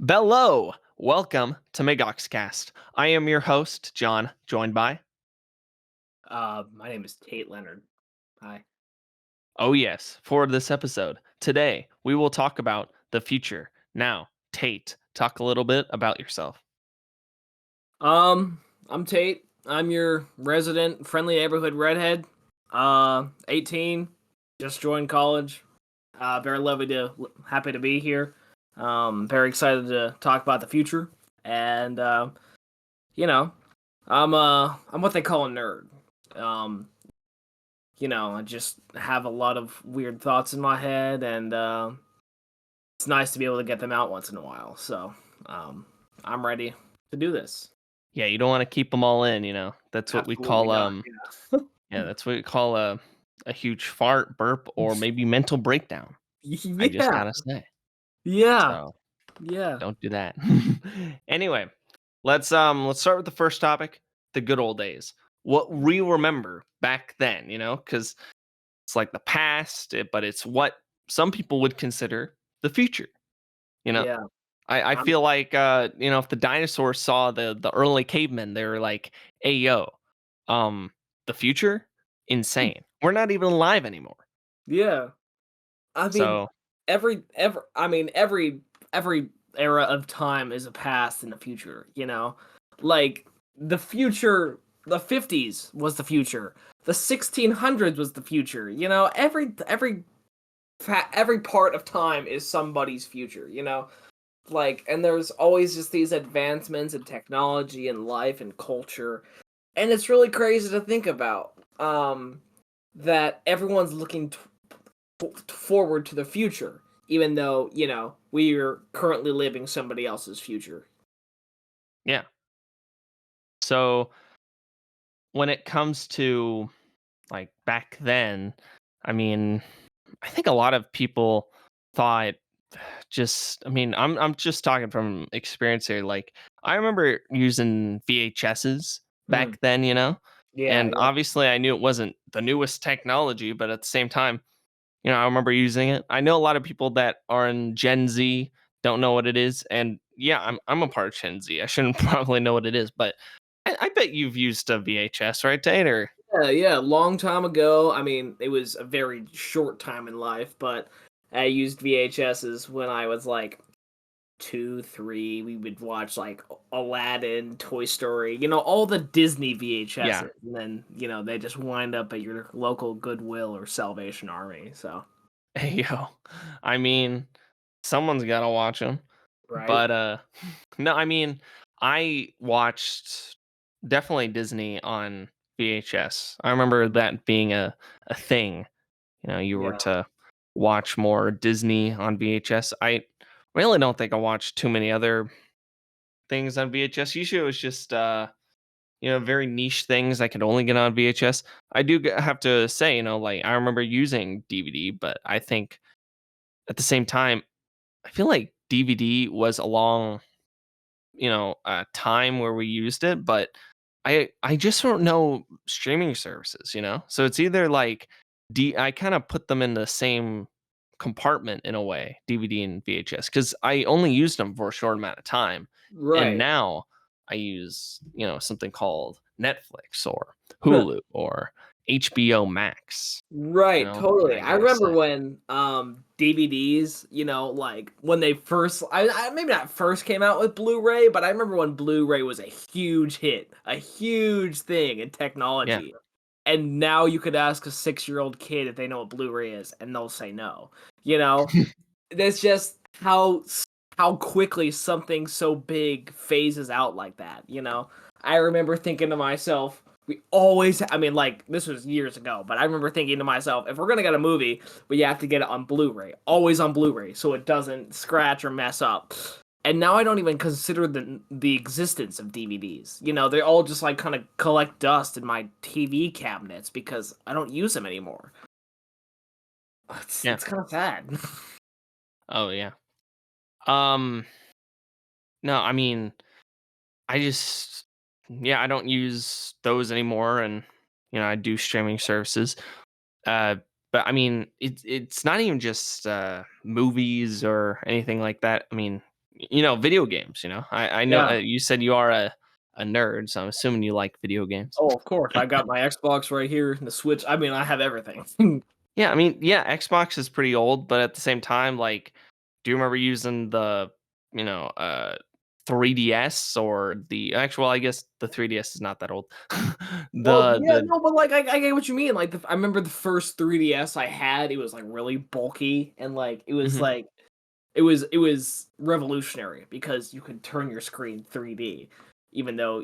Bello! Welcome to MegoxCast. I am your host, John, joined by. My name is Tate Leonard. Hi. Oh, yes, for this episode. Today, we will talk about the future. Now, Tate, talk a little bit about yourself. Um, I'm Tate. I'm your resident friendly neighborhood redhead. 18, just joined college. Very happy to be here. Very excited to talk about the future. And you know, I'm what they call a nerd. Um, I just have a lot of weird thoughts in my head, and it's nice to be able to get them out once in a while. So, I'm ready to do this. Yeah, you don't want to keep them all in, That's what we Absolutely call not. Yeah. yeah, that's what we call a huge fart, burp, or maybe mental breakdown. I just Yeah. gotta say. Yeah. So Yeah. don't do that. Anyway, let's start with the first topic, the good old days. What we remember back then, because it's like the past, but it's what some people would consider the future. You know, Yeah. I I'm feel like if the dinosaurs saw the early cavemen, they were like, "Hey, yo, um, the future, insane. We're not even alive anymore." yeah. I mean, So every era of time is a past and a future, you know? Like the future, the 50s was the future. The 1600s was the future. Every part of time is somebody's future, and there's always just these advancements in technology and life and culture, and it's really crazy to think about that everyone's looking forward to the future, even though we're currently living somebody else's future. yeah. So when it comes to like back then, I mean, I think a lot of people thought I'm just talking from experience here. Like I remember using VHSs Hmm. back then, Yeah, and yeah. obviously I knew it wasn't the newest technology, but at the same time, I remember using it. I know a lot of people that are in Gen Z don't know what it is, and yeah, I'm a part of Gen Z. I shouldn't probably know what it is, but I bet you've used a VHS, right, Tate? Or Yeah, yeah, long time ago. I mean, it was a very short time in life, but I used VHSs when I was like 2, 3. We would watch like Aladdin, Toy Story, all the Disney yeah, VHSs, and then they just wind up at your local Goodwill or Salvation Army. So hey yo, I mean, someone's gotta watch them. right, But no, I mean, I watched definitely Disney on VHS. I remember that being a thing. You were yeah, to watch more Disney on VHS. I really don't think I watched too many other things on VHS. Usually it was just very niche things I could only get on VHS. I do have to say, like I remember using DVD, but I think at the same time, I feel like DVD was along a time where we used it, but I just don't know streaming services, so it's either like I kind of put them in the same compartment in a way, DVD and VHS, because I only used them for a short amount of time, and right. now I use something called Netflix or Hulu or HBO Max, Right, and totally. I I gotta remember say, when DVDs, like when they first I maybe not first came out with Blu-ray, but I remember when Blu-ray was a huge hit, a huge thing in yeah, technology. And now you could ask a 6-year-old kid if they know what Blu-ray is and they'll say no. You know? That's just how quickly something so big phases out like that. I remember thinking to myself, like this was years ago, but I remember thinking to myself, if we're gonna get a movie, we have to get it on Blu-ray, always on Blu-ray, so it doesn't scratch or mess up. And now I don't even consider the existence of DVDs. They all just like kind of collect dust in my TV cabinets because I don't use them anymore. It's yeah, it's kind of sad. oh yeah. Um, no, I mean, I just yeah, I don't use those anymore, and I do streaming services. Uh, but I mean, it's not even just movies or anything like that. I mean, video games. I know Yeah. you said you are a nerd, so I'm assuming you like video games. Oh, of course. I got my Xbox right here, the Switch. I mean, I have everything. Yeah, I mean, yeah, Xbox is pretty old, but at the same time, like, do you remember using the, you know, uh, 3DS or the actual? I guess the 3DS is not that old. Well, the yeah, the no, but, like, I get what you mean, like, I remember the first 3DS I had, it was, like, really bulky, and, like, mhm. it was revolutionary because you could turn your screen 3D, even though,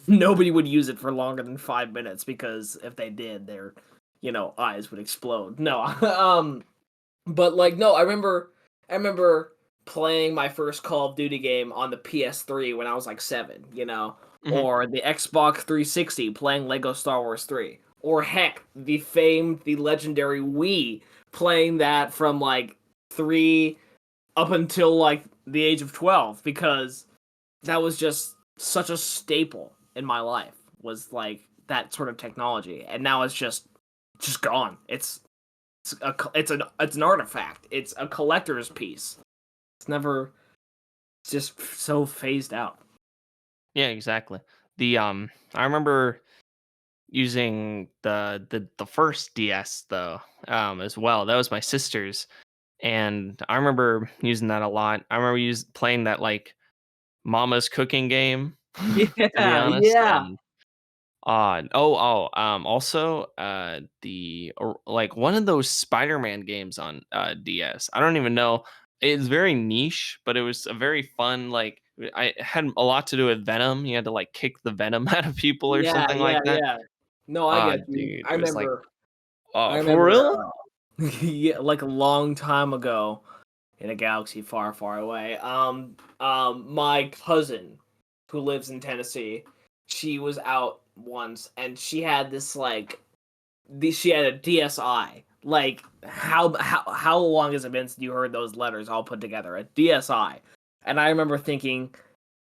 nobody would use it for longer than 5 minutes because if they did, their, eyes would explode. No, but, like, no, I remember playing my first Call of Duty game on the PS3 when I was, like, 7, Mhm. or the Xbox 360 playing Lego Star Wars 3, or heck, the legendary Wii, playing that from, like, 3 up until, like, the age of 12 because that was just such a staple in my life, was, like, that sort of technology, and now it's just gone. It's an artifact. It's a collector's piece. It's never it's just so phased out. Yeah, exactly. I remember using the first DS though, as well. That was my sister's, and I remember using that a lot. I remember playing that like Mama's cooking game, to be Yeah, honest, yeah, and also, like, one of those Spider-Man games on, DS. I don't even know. It's very niche, but it was a very fun, like, I it had a lot to do with Venom. You had to, like, kick the Venom out of people or yeah, something yeah, like that. yeah. No, I get you. Dude, I it was like, remember I "Oh, for remember, real?" yeah, like, a long time ago in a galaxy far, far away, my cousin who lives in Tennessee, she was out once, and she had this, like, she had a DSi. Like, how long has it been since you heard those letters all put together? A DSi. And I remember thinking,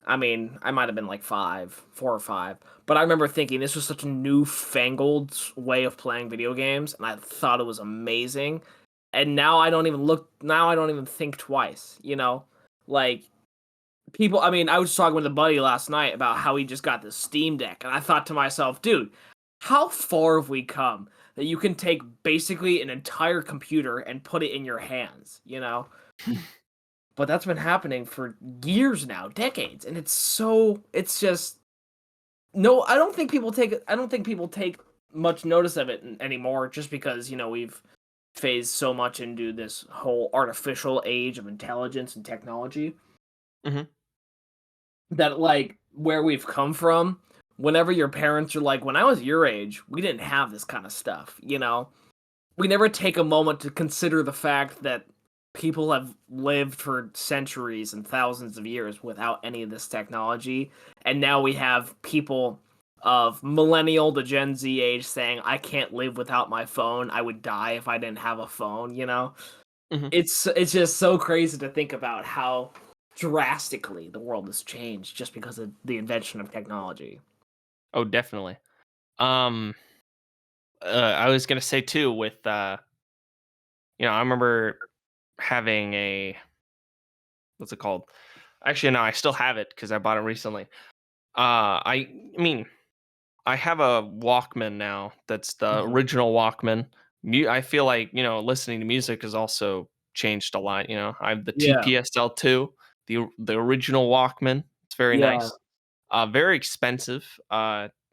I mean, I might have been like 4 or 5, but I remember thinking this was such a newfangled way of playing video games, and I thought it was amazing. And now now I don't even think twice, Like, people, I mean, I was talking with a buddy last night about how he just got this Steam Deck, and I thought to myself, dude, how far have we come that you can take basically an entire computer and put it in your hands, But that's been happening for years now, decades, and it's just no, I don't think people take much notice of it anymore just because, we've phased so much into this whole artificial age of intelligence and technology Mhm. that, like, where we've come from, whenever your parents are like, when I was your age, we didn't have this kind of stuff, We never take a moment to consider the fact that people have lived for centuries and thousands of years without any of this technology, and now we have people of millennial to Gen Z age saying, I can't live without my phone. I would die if I didn't have a phone. Mhm. It's just so crazy to think about how drastically the world has changed just because of the invention of technology. Oh, definitely. Um, I was gonna say too with, I remember having a what's it called? Actually, no, I still have it because I bought it recently. I mean, I have a Walkman now that's the Mhm. original Walkman. I feel like, listening to music has also changed a lot. I have the Yeah, TPSL2, the original Walkman. It's very yeah, nice. Very expensive.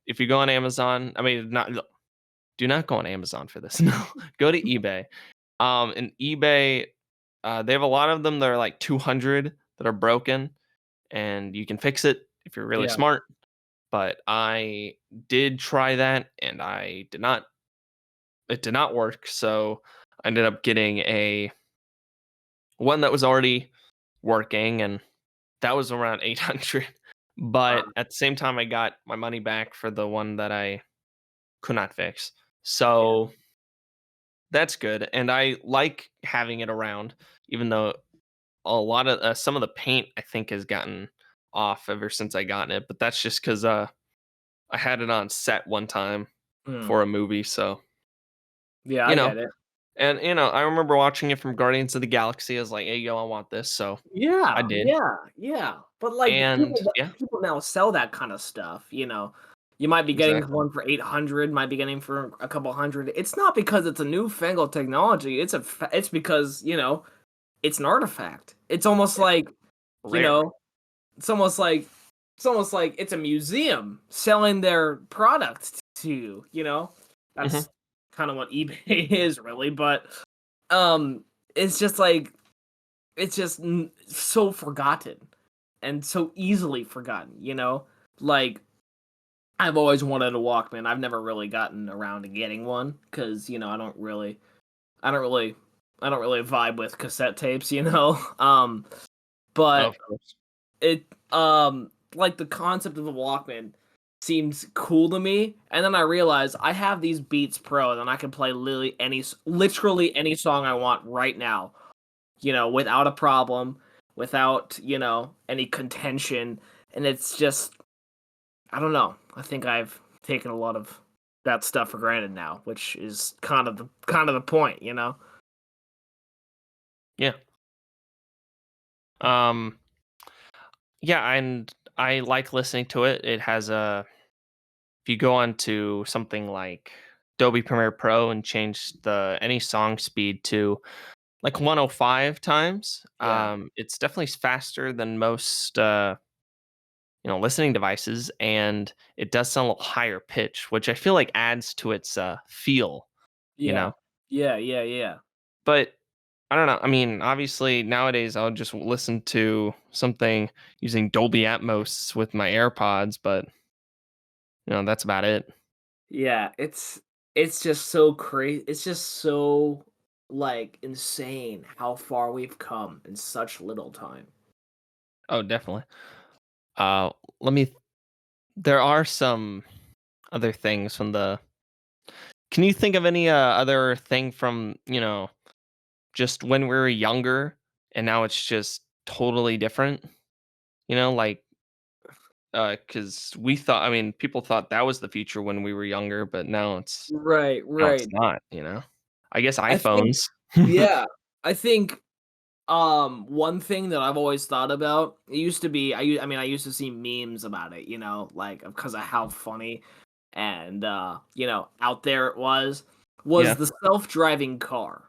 If you go on Amazon, I mean, not do not go on Amazon for this. No, go to eBay. And eBay, they have a lot of them that are like 200 that are broken, and you can fix it if you're really yeah, smart. But I did try that, and it did not work. So I ended up getting a one that was already working, and that was around 800. But um, at the same time, I got my money back for the one that I could not fix. yeah. So that's good, and I like having it around, even though a lot of some of the paint I think has gotten off ever since I gotten it. But that's just because I had it on set one time Mm. for a movie, so Yeah, you I know get it. And, I remember watching it from Guardians of the Galaxy. I was like, "Hey, yo, I want this." So I Yeah, did. yeah, yeah. But like And yeah, people now sell that kind of stuff, you know. You might be getting exactly. one for 800, might be getting for a couple hundred. It's not because it's a newfangled technology. It's because, it's an artifact. It's almost It's like, you rare. know, it's almost like it's a museum selling their product to you, you know? Mhm. That's kind of what eBay is really, but um it's just like it's just so forgotten and so easily forgotten, you know? Like I've always wanted a Walkman. I've never really gotten around to getting one cuz I don't really I don't really vibe with cassette tapes, you know? Oh, But of course. it like the concept of the Walkman seems cool to me, and then I realize I have these Beats Pro and I can play literally any song I want right now, without a problem, without, any contention, and it's just I don't know. I think I've taken a lot of that stuff for granted now, which is kind of the point, you know? Yeah. Um, yeah, and I like listening to it. It has a if you go on to something like Adobe Premiere Pro and change the any song speed to like 105 times, Yeah. it's definitely faster than most listening devices, and it does sound a little higher pitch, which I feel like adds to its feel, you Yeah. know. Yeah, yeah, yeah. But I don't know. I mean, obviously nowadays I'll just listen to something using Dolby Atmos with my AirPods, but that's about it. Yeah, it's just so crazy. It's just so like insane how far we've come in such little time. Oh, definitely. Uh, let me. There are some other things from the. Can you think of any other thing from just when we were younger and now it's just totally different? Like because we thought. I mean, people thought that was the future when we were younger, but Right, now it's right. not. I guess I think iPhones. yeah, I think one thing that I've always thought about, it used to be I mean I used to see memes about it, like because of how funny and out there it was Yeah. the self-driving car.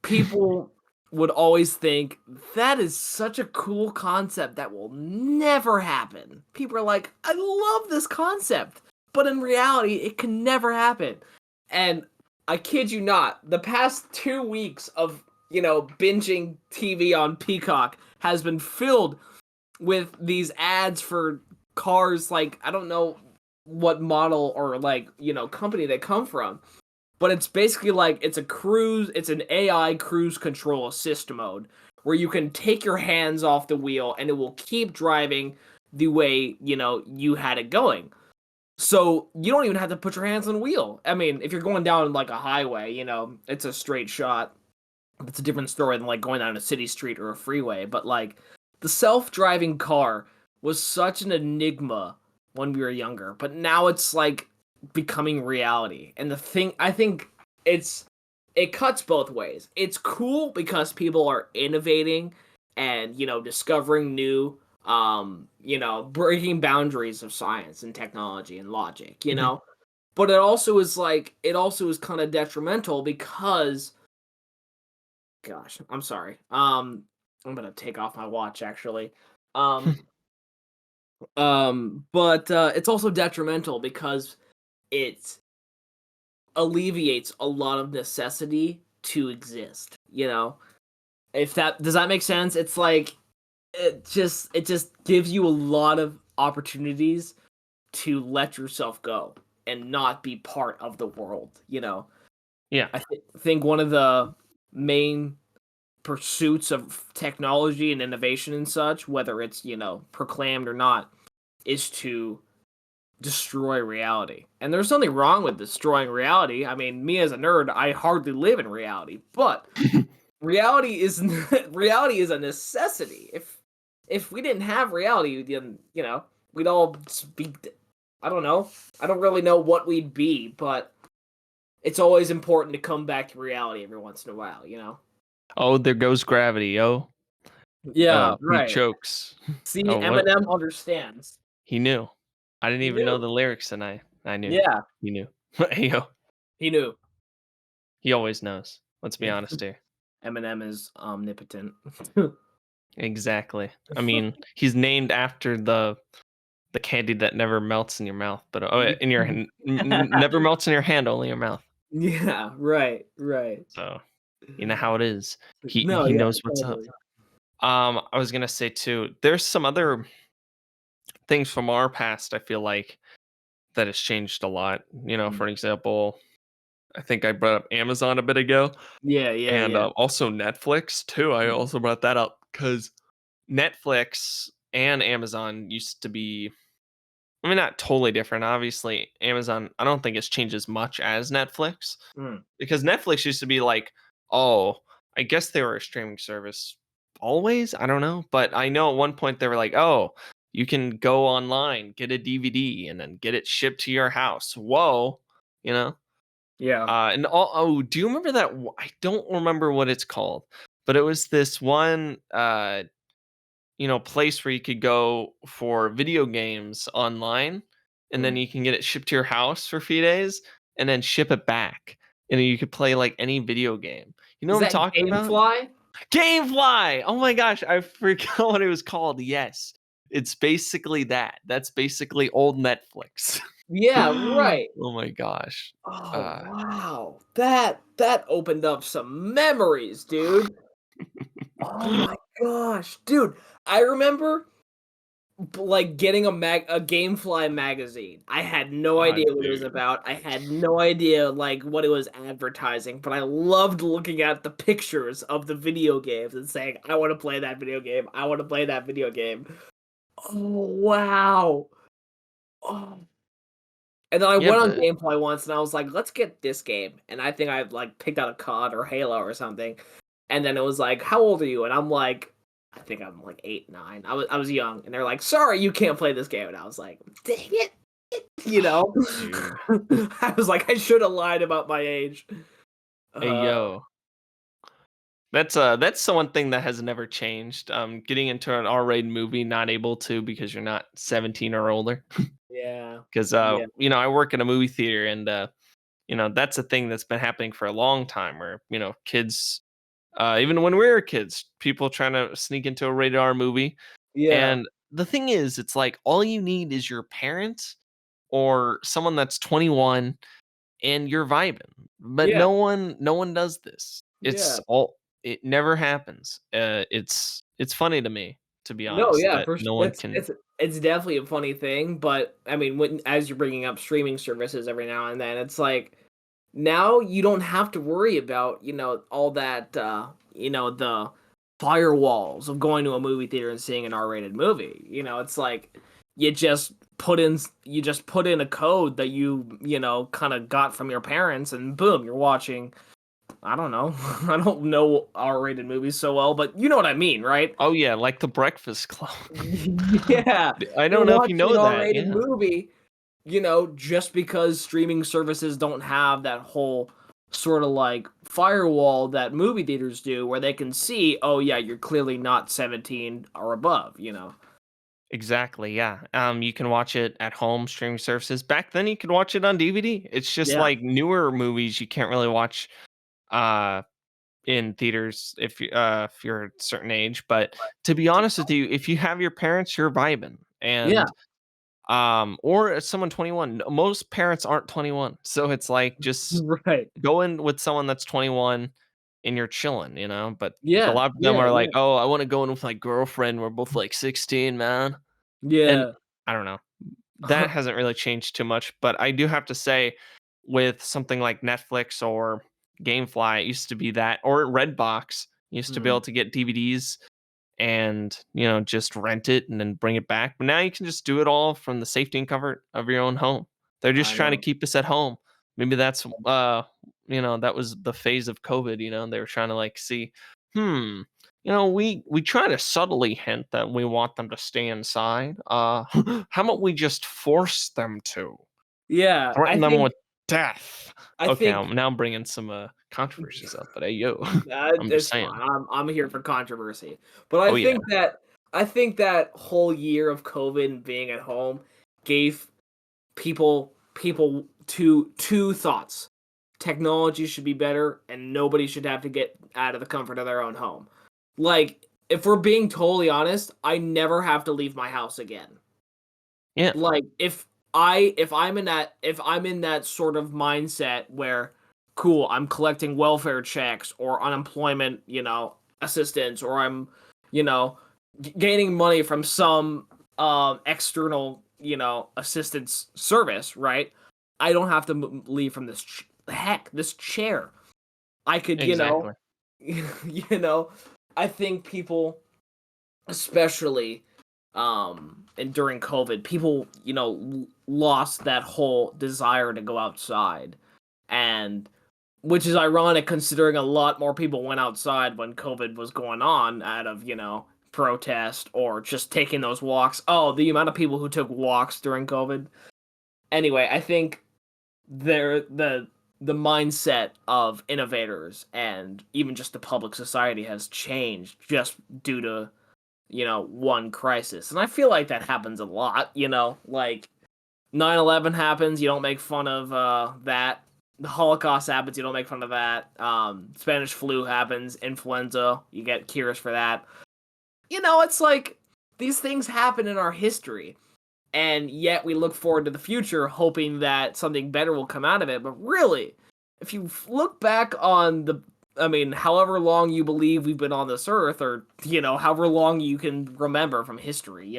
People would always think that is such a cool concept that will never happen. People are like, I love this concept, but in reality, it can never happen. And I kid you not, the past 2 weeks of binging TV on Peacock has been filled with these ads for cars. Like I don't know what model or like company they come from, but it's basically like it's an AI cruise control assist mode where you can take your hands off the wheel and it will keep driving the way, you had it going. So you don't even have to put your hands on the wheel. I mean, if you're going down like a highway, it's a straight shot. It's a different story than like going down a city street or a freeway, but like the self-driving car was such an enigma when we were younger, but now it's like becoming reality. And the thing I think it's it cuts both ways. It's cool because people are innovating and, discovering new breaking boundaries of science and technology and logic, Mhm. But it also is kind of detrimental because gosh, I'm sorry. I'm gonna take off my watch actually. Um, but it's also detrimental because it alleviates a lot of necessity to exist. If that does that make sense? It's like it just gives you a lot of opportunities to let yourself go and not be part of the world. Yeah. I think one of the main pursuits of technology and innovation and such, whether it's, proclaimed or not, is to destroy reality. And there's nothing wrong with destroying reality. I mean, me as a nerd, I hardly live in reality, but reality is reality is a necessity. If we didn't have reality, then, we'd all just be I don't know. I don't really know what we'd be, but it's always important to come back to reality every once in a while, you know? Oh, there goes gravity, yo. Yeah, He right. chokes. See, Oh, what? Eminem understands. He knew. I didn't He even know knew. the lyrics, and I knew. Yeah, He knew. Hey, yo, he knew. he always knows. Let's be honest here. Eminem is omnipotent. Exactly. I mean, he's named after the candy that never melts in your mouth, but in your never melts in your hand, only your mouth. Yeah, right, right. So you know how it is. No, He yeah, knows what's up. totally. I was gonna say too. There's some other things from our past. I feel like that has changed a lot. You know, Mm. for an example, I think I brought up Amazon a bit ago, Yeah, yeah, and yeah. also Netflix too. I Mm, also brought that up because Netflix and Amazon used to be. I mean, not totally different. Obviously, Amazon. I don't think it's changed as much as Netflix mm. because Netflix used to be like, oh, I guess they were a streaming service always. I don't know, but I know at one point they were like, oh, you can go online, get a DVD, and then get it shipped to your house. Whoa, you know. Yeah. Do you remember that? I don't remember what it's called, but it was this one, place where you could go for video games online, and then Mm. you can get it shipped to your house for a few days, and then ship it back, and then you could play like any video game. You know Is what I'm that talking about? Gamefly? GameFly! Oh my gosh, I forgot what it was called. Yes. It's basically that. That's basically old Netflix. Yeah, right. Oh my gosh. Oh, Uh, wow. That opened up some memories, dude. Oh my gosh, dude. I remember like getting a Gamefly magazine. I had no idea what it was dude. about. I had no idea like what it was advertising, but I loved looking at the pictures of the video games and saying, "I want to play that video game. I want to play that video game." Oh, wow. Oh. And then I Yeah, went on but Gamefly once and I was like, "Let's get this game." And I think I like picked out a COD or Halo or something. And then it was like, "How old are you?" And I'm like, I think I'm like 8, 9. I was young, and they're like, "Sorry, you can't play this game." And I was like, "Dang it!" You know, dude. I was like, I should have lied about my age. Hey Uh, yo. That's the one thing that has never changed. Getting into an R-rated movie, not able to because you're not 17 or older. yeah, Because yeah, I work in a movie theater, and that's a thing that's been happening for a long time where, kids, even when we were kids, people trying to sneak into a rated R movie. yeah, And the thing is, it's like all you need is your parents or someone that's 21 and you're vibing. But yeah, no one does this. yeah. It never happens. It's funny to me, to be No, honest, yeah, that for sure. no one can. It's definitely a funny thing, but I mean, when as you're bringing up streaming services every now and then, it's like now you don't have to worry about all that the firewalls of going to a movie theater and seeing an R-rated movie. It's like you just put in a code that you kind of got from your parents, and boom, you're watching. I don't know. I don't know R-rated movies so well, but you know what I mean, right? Oh yeah, like The Breakfast Club. Yeah, I you're don't know if you watching an know that. R-rated Yeah. movie, just because streaming services don't have that whole sort of like firewall that movie theaters do, where they can see, oh yeah, you're clearly not 17 or above. Exactly, yeah. You can watch it at home, streaming services. Back then, you could watch it on DVD. It's just Yeah, like newer movies you can't really watch uh, in theaters if you're a certain age. But to be honest with you, if you have your parents, you're vibing, yeah, and or someone 21. Most parents aren't 21, so it's like just right. go in with someone that's 21, and you're chilling, But a Yeah, lot of them yeah, are like, yeah, "Oh, I want to go in with my girlfriend. We're both like 16, man." And yeah. I don't know. That hasn't really changed too much, but I do have to say with something like Netflix or Gamefly, it used to be that, or Redbox, you used to be Mm, able to get DVDs and, just rent it and then bring it back. But now you can just do it all from the safety and comfort of your own home. They're just I trying to know. keep us at home. Maybe that's that was the phase of COVID, they were trying to like see, hmm, we try to subtly hint that we want them to stay inside. How about we just force them to? Yeah, I Threaten them think with death. I Okay, think now I'm bringing some controversies up, but hey, yo, I'm just it's saying. fine. I'm here for controversy, but Oh yeah, I think that whole year of COVID and being at home gave people two thoughts. Technology should be better, and nobody should have to get out of the comfort of their own home. Like, if we're being totally honest, I never have to leave my house again. yeah, Like, if I'm in that sort of mindset where, cool, I'm collecting welfare checks or unemployment, assistance, or I'm, you know, gaining money from some external, assistance service, right? I don't have to leave from this chair. I could, exactly. you know, I think people, especially and during COVID, people, lost that whole desire to go outside. And which is ironic considering a lot more people went outside when COVID was going on out of, protest or just taking those walks. Oh, the amount of people who took walks during COVID. Anyway, I think they're the mindset of innovators and even just the public society has changed just due to one crisis. And I feel like that happens a lot, like 9/11 happens, you don't make fun of that. The Holocaust happens, you don't make fun of that. Spanish flu happens, influenza, you get cures for that. It's like these things happen in our history. And yet we look forward to the future hoping that something better will come out of it. But really, if you look back on however long you believe we've been on this earth, or, however long you can remember from history,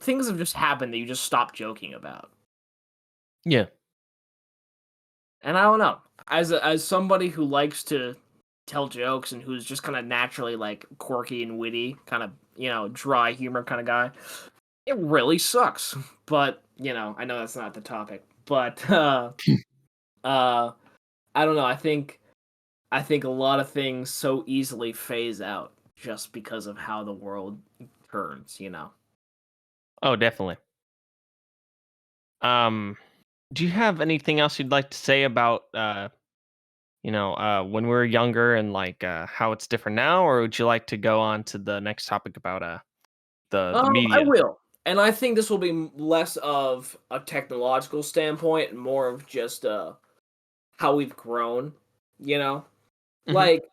things have just happened that you just stop joking about. Yeah. And I don't know. As somebody who likes to tell jokes and who's just kind of naturally like quirky and witty, kind of, dry humor kind of guy, it really sucks. But, I know that's not the topic. But uh I don't know. I think a lot of things so easily phase out just because of how the world turns. Oh, definitely. Um, do you have anything else you'd like to say about when we were younger and like how it's different now, or would you like to go on to the next topic about the I media? will. And I think this will be less of a technological standpoint and more of just how we've grown, you know? Hmm. Like,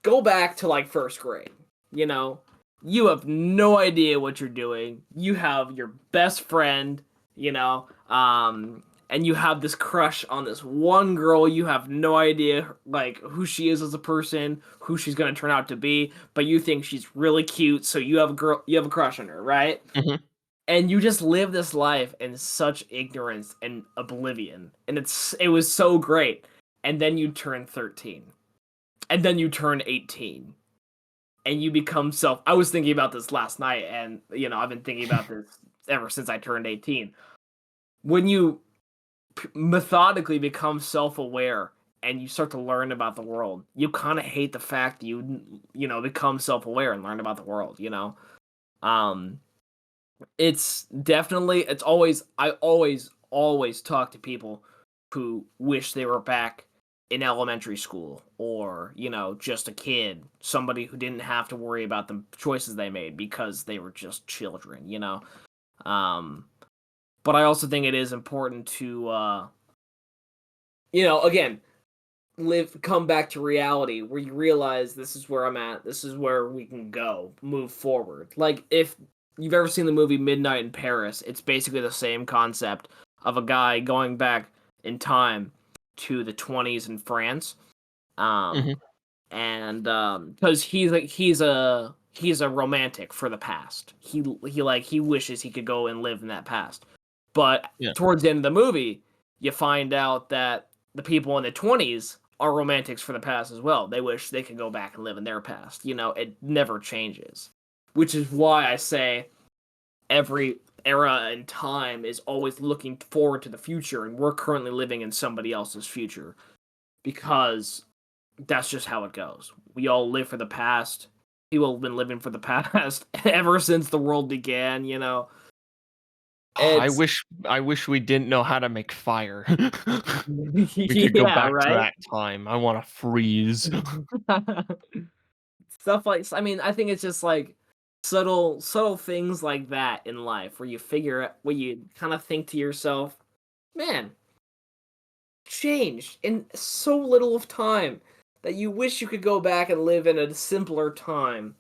go back to like first grade, you know? You have no idea what you're doing. You have your best friend, and you have this crush on this one girl. You have no idea like who she is as a person, who she's gonna turn out to be, but you think she's really cute, so you have a crush on her, right? Hmm. And you just live this life in such ignorance and oblivion, and it was so great. And then you turn 13, and then you turn 18, and you become self. I was thinking about this last night, and I've been thinking about this ever since I turned 18. When you methodically become self-aware and you start to learn about the world, you kind of hate the fact that become self-aware and learn about the world. um it's always, I always talk to people who wish they were back in elementary school, or just a kid, somebody who didn't have to worry about the choices they made because they were just children. um but I also think it is important to again, come back to reality where you realize this is where I'm at, this is where we can go, move forward. Like, if you've ever seen the movie Midnight in Paris, it's basically the same concept of a guy going back in time to the 20s in France. Um Hmm. and cuz he's a romantic for the past. He wishes he could go and live in that past. But Yeah. towards the end of the movie, you find out that the people in the 20s are romantics for the past as well. They wish they could go back and live in their past. It never changes. Which is why I say every era and time is always looking forward to the future, and we're currently living in somebody else's future, because that's just how it goes. We all live for the past. People have been living for the past ever since the world began. It's I wish we didn't know how to make fire. We could go yeah, back to right? that time. I wanna freeze. Stuff like I mean, I think it's just like subtle things like that in life where you figure where you kind of think to yourself, man, changed in so little of time that you wish you could go back and live in a simpler time.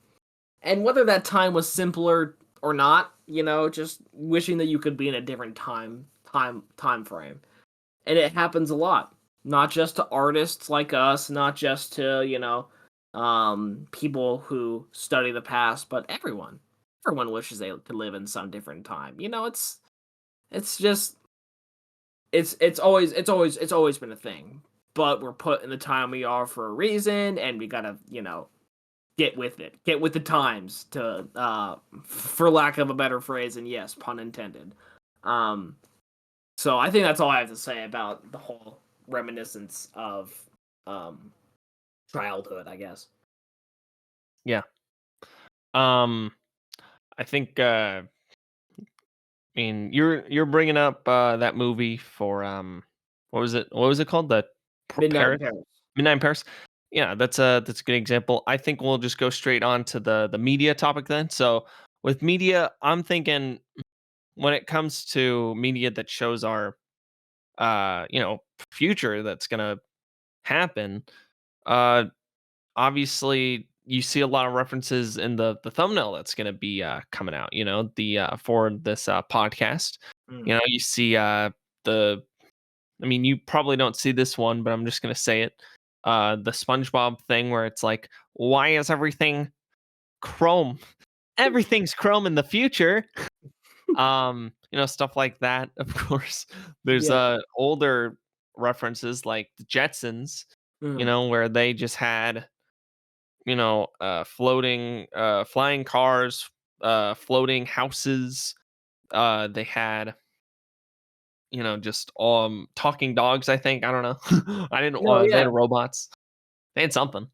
And whether that time was simpler or not, just wishing that you could be in a different time frame. And it happens a lot. Not just to artists like us, not just to, people who study the past, but everyone. Everyone wishes they could live in some different time. It's just it's always been a thing. But we're put in the time we are for a reason, and we gotta, get with it. Get with the times to for lack of a better phrase, and yes, pun intended. Um so I think that's all I have to say about the whole reminiscence of um childhood, I guess. Yeah. Um, I think, I mean, you're bringing up, that movie for, what was it called? The Midnight in Paris? Paris. Midnight in Paris? Yeah, that's a good example. I think we'll just go straight on to the media topic then. So, with media, I'm thinking when it comes to media that shows our, future that's gonna happen, uh, obviously, you see a lot of references in the thumbnail that's gonna be, coming out, for this, podcast. Mm. You see, the I mean, you probably don't see this one, but I'm just gonna say it. The SpongeBob thing where it's like, "Why is everything chrome? Everything's chrome in the future." Stuff like that, of course. There's, Yeah. older references like the Jetsons, Mm. where they just had, floating, flying cars, floating houses. They had, just talking dogs. I think I don't know. I didn't. No, They yeah. had robots. They had something,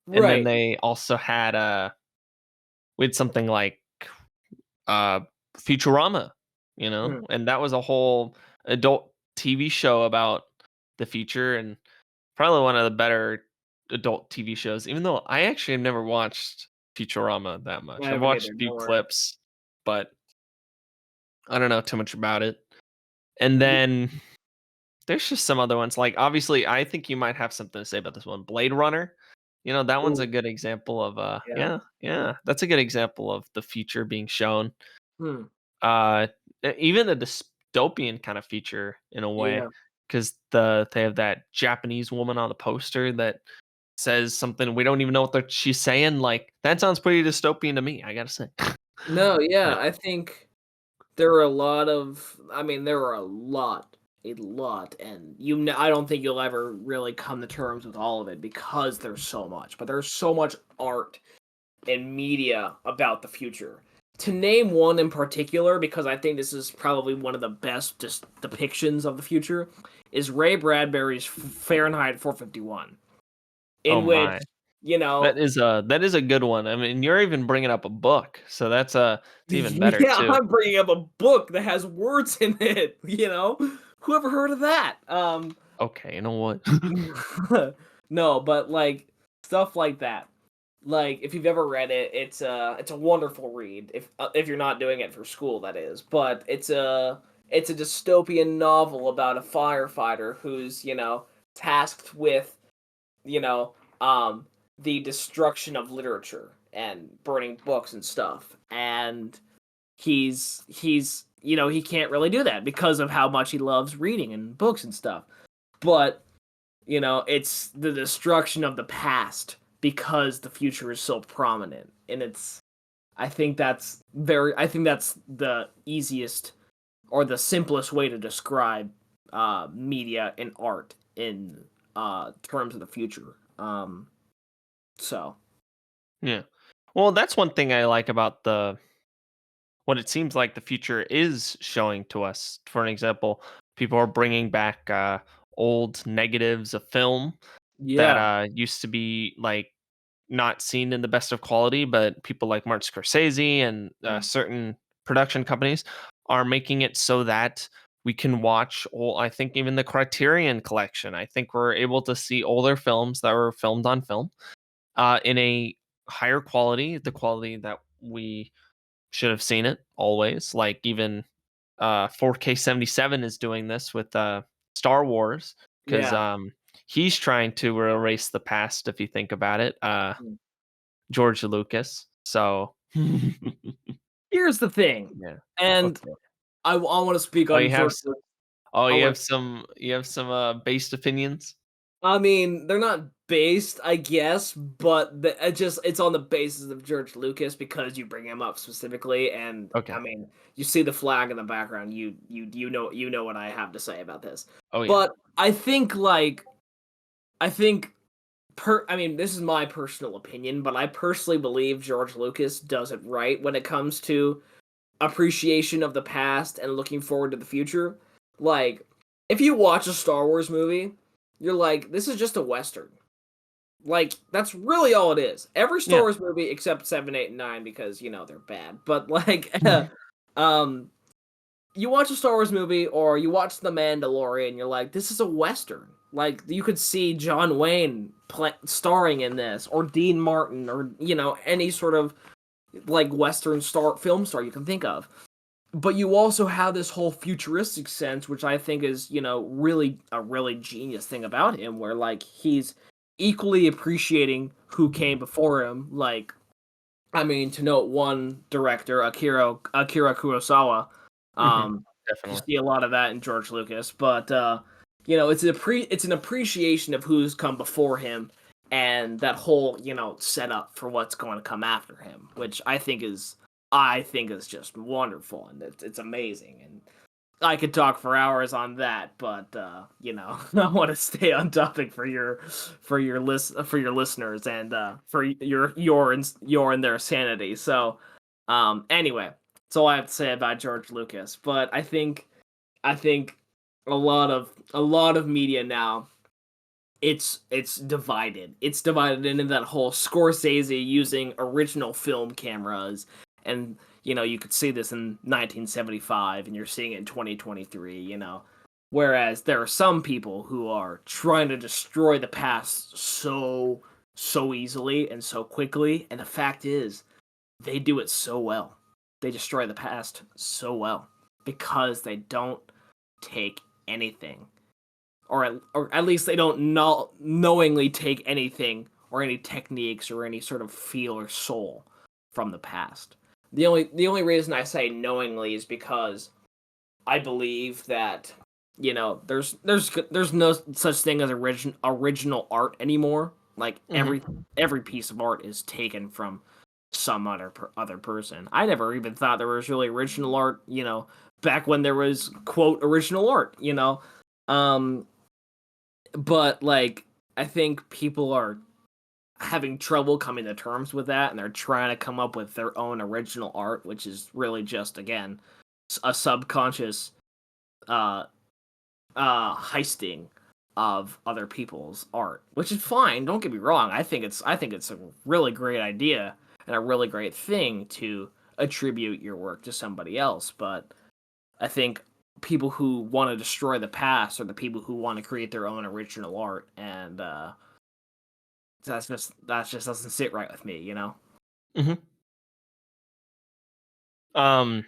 and then Right. they also had we had something like uh Futurama, Mm. and that was a whole adult TV show about the future, and probably one of the better adult TV shows. Even though I actually have never watched Futurama that I much, I've haven't watched either, a few don't worry. clips, but I don't know too much about it. And Y then there's just some other ones, like, obviously, I think you might have something to say about this one, Blade Runner. That one's Ooh, a good example of, yeah. yeah, yeah, that's a good example of the future being shown. Hmm. Uh, Even a dystopian kind of future in a way, Yeah. because they have that Japanese woman on the poster that says something we don't even know what she's saying, like, that sounds pretty dystopian to me, I gotta say. No, yeah, Yeah. I think there are a lot of I mean, there are a lot, and I don't think you'll ever really come to terms with all of it because there's so much, but there's so much art and media about the future. To name one in particular, because I think this is probably one of the best just depictions of the future, is Ray Bradbury's Fahrenheit 451, Oh in which, my. you know, That is a good one. I mean, you're even bringing up a book, so it's even better yeah, too. I'm bringing up a book that has words in it. Who ever heard of that? Okay, you know what? No, but like stuff like that. Like if you've ever read it, it's a wonderful read. If you're not doing it for school, that is. But it's a dystopian novel about a firefighter who's tasked with you know um the destruction of literature and burning books and stuff. And he can't really do that because of how much he loves reading and books and stuff. But it's the destruction of the past because the future is so prominent. And I think that's the easiest or the simplest way to describe media and art in terms of the future. So Yeah. Well, that's one thing I like about what it seems like the future is showing to us. For an example, people are bringing back old negatives of film that yeah. used to be like not seen in the best of quality, but people like Martin Scorsese and Mm. certain production companies are making it so that we can watch. I think even the Criterion Collection. I think we're able to see older films that were filmed on film in a higher quality, the quality that we should have seen it always. Like even 4K 77 is doing this with Star Wars because Yeah. he's trying to erase the past. If you think about it, Mm. George Lucas. So yeah, Here's the thing, and okay. I want to speak Oh, on George Lucas. I you want have some based opinions. I mean, they're not based, I guess, but it's on the basis of George Lucas because you bring him up specifically, and Okay. I mean, you see the flag in the background. You know what I have to say about this. Oh yeah. But I think like I think I mean, this is my personal opinion, but I personally believe George Lucas does it right when it comes to appreciation of the past and looking forward to the future. Like, if you watch a Star Wars movie, you're like, this is just a Western. Like, that's really all it is. Every Star Yeah. Wars movie except 7, 8, and 9 because, they're bad. But, like, um, you watch a Star Wars movie or you watch The Mandalorian, you're like, this is a Western. Like, you could see John Wayne starring in this, or Dean Martin, or, any sort of, like, Western film star you can think of. But you also have this whole futuristic sense, which I think is, really a really genius thing about him, where like he's equally appreciating who came before him. Like, I mean, to note one director, Akira Kurosawa. Hmm. You Definitely. see a lot of that in George Lucas, but it's an appreciation of who's come before him and that whole setup for what's going to come after him, which I think is just wonderful, and it's amazing, and I could talk for hours on that, but I want to stay on topic for your listeners and for your and their sanity. So, anyway, that's all I have to say about George Lucas. But I think a lot of media now it's divided. It's divided into that whole Scorsese using original film cameras, and you could see this in 1975 and you're seeing it in 2023, whereas there are some people who are trying to destroy the past so easily and so quickly, and the fact is they do it so well. They destroy the past so well because they don't take anything, or at least they don't knowingly take anything or any techniques or any sort of feel or soul from the past. The only reason I say knowingly is because I believe that there's no such thing as original art anymore. Like Hmm. every piece of art is taken from some other person. I never even thought there was really original art, back when there was quote original art, Um but like I think people are having trouble coming to terms with that, and they're trying to come up with their own original art, which is really just again a subconscious uh heisting of other people's art, which is fine. Don't get me wrong. I think it's a really great idea and a really great thing to attribute your work to somebody else, but I think people who want to destroy the past are the people who want to create their own original art, and that just doesn't sit right with me. Hmm. Um,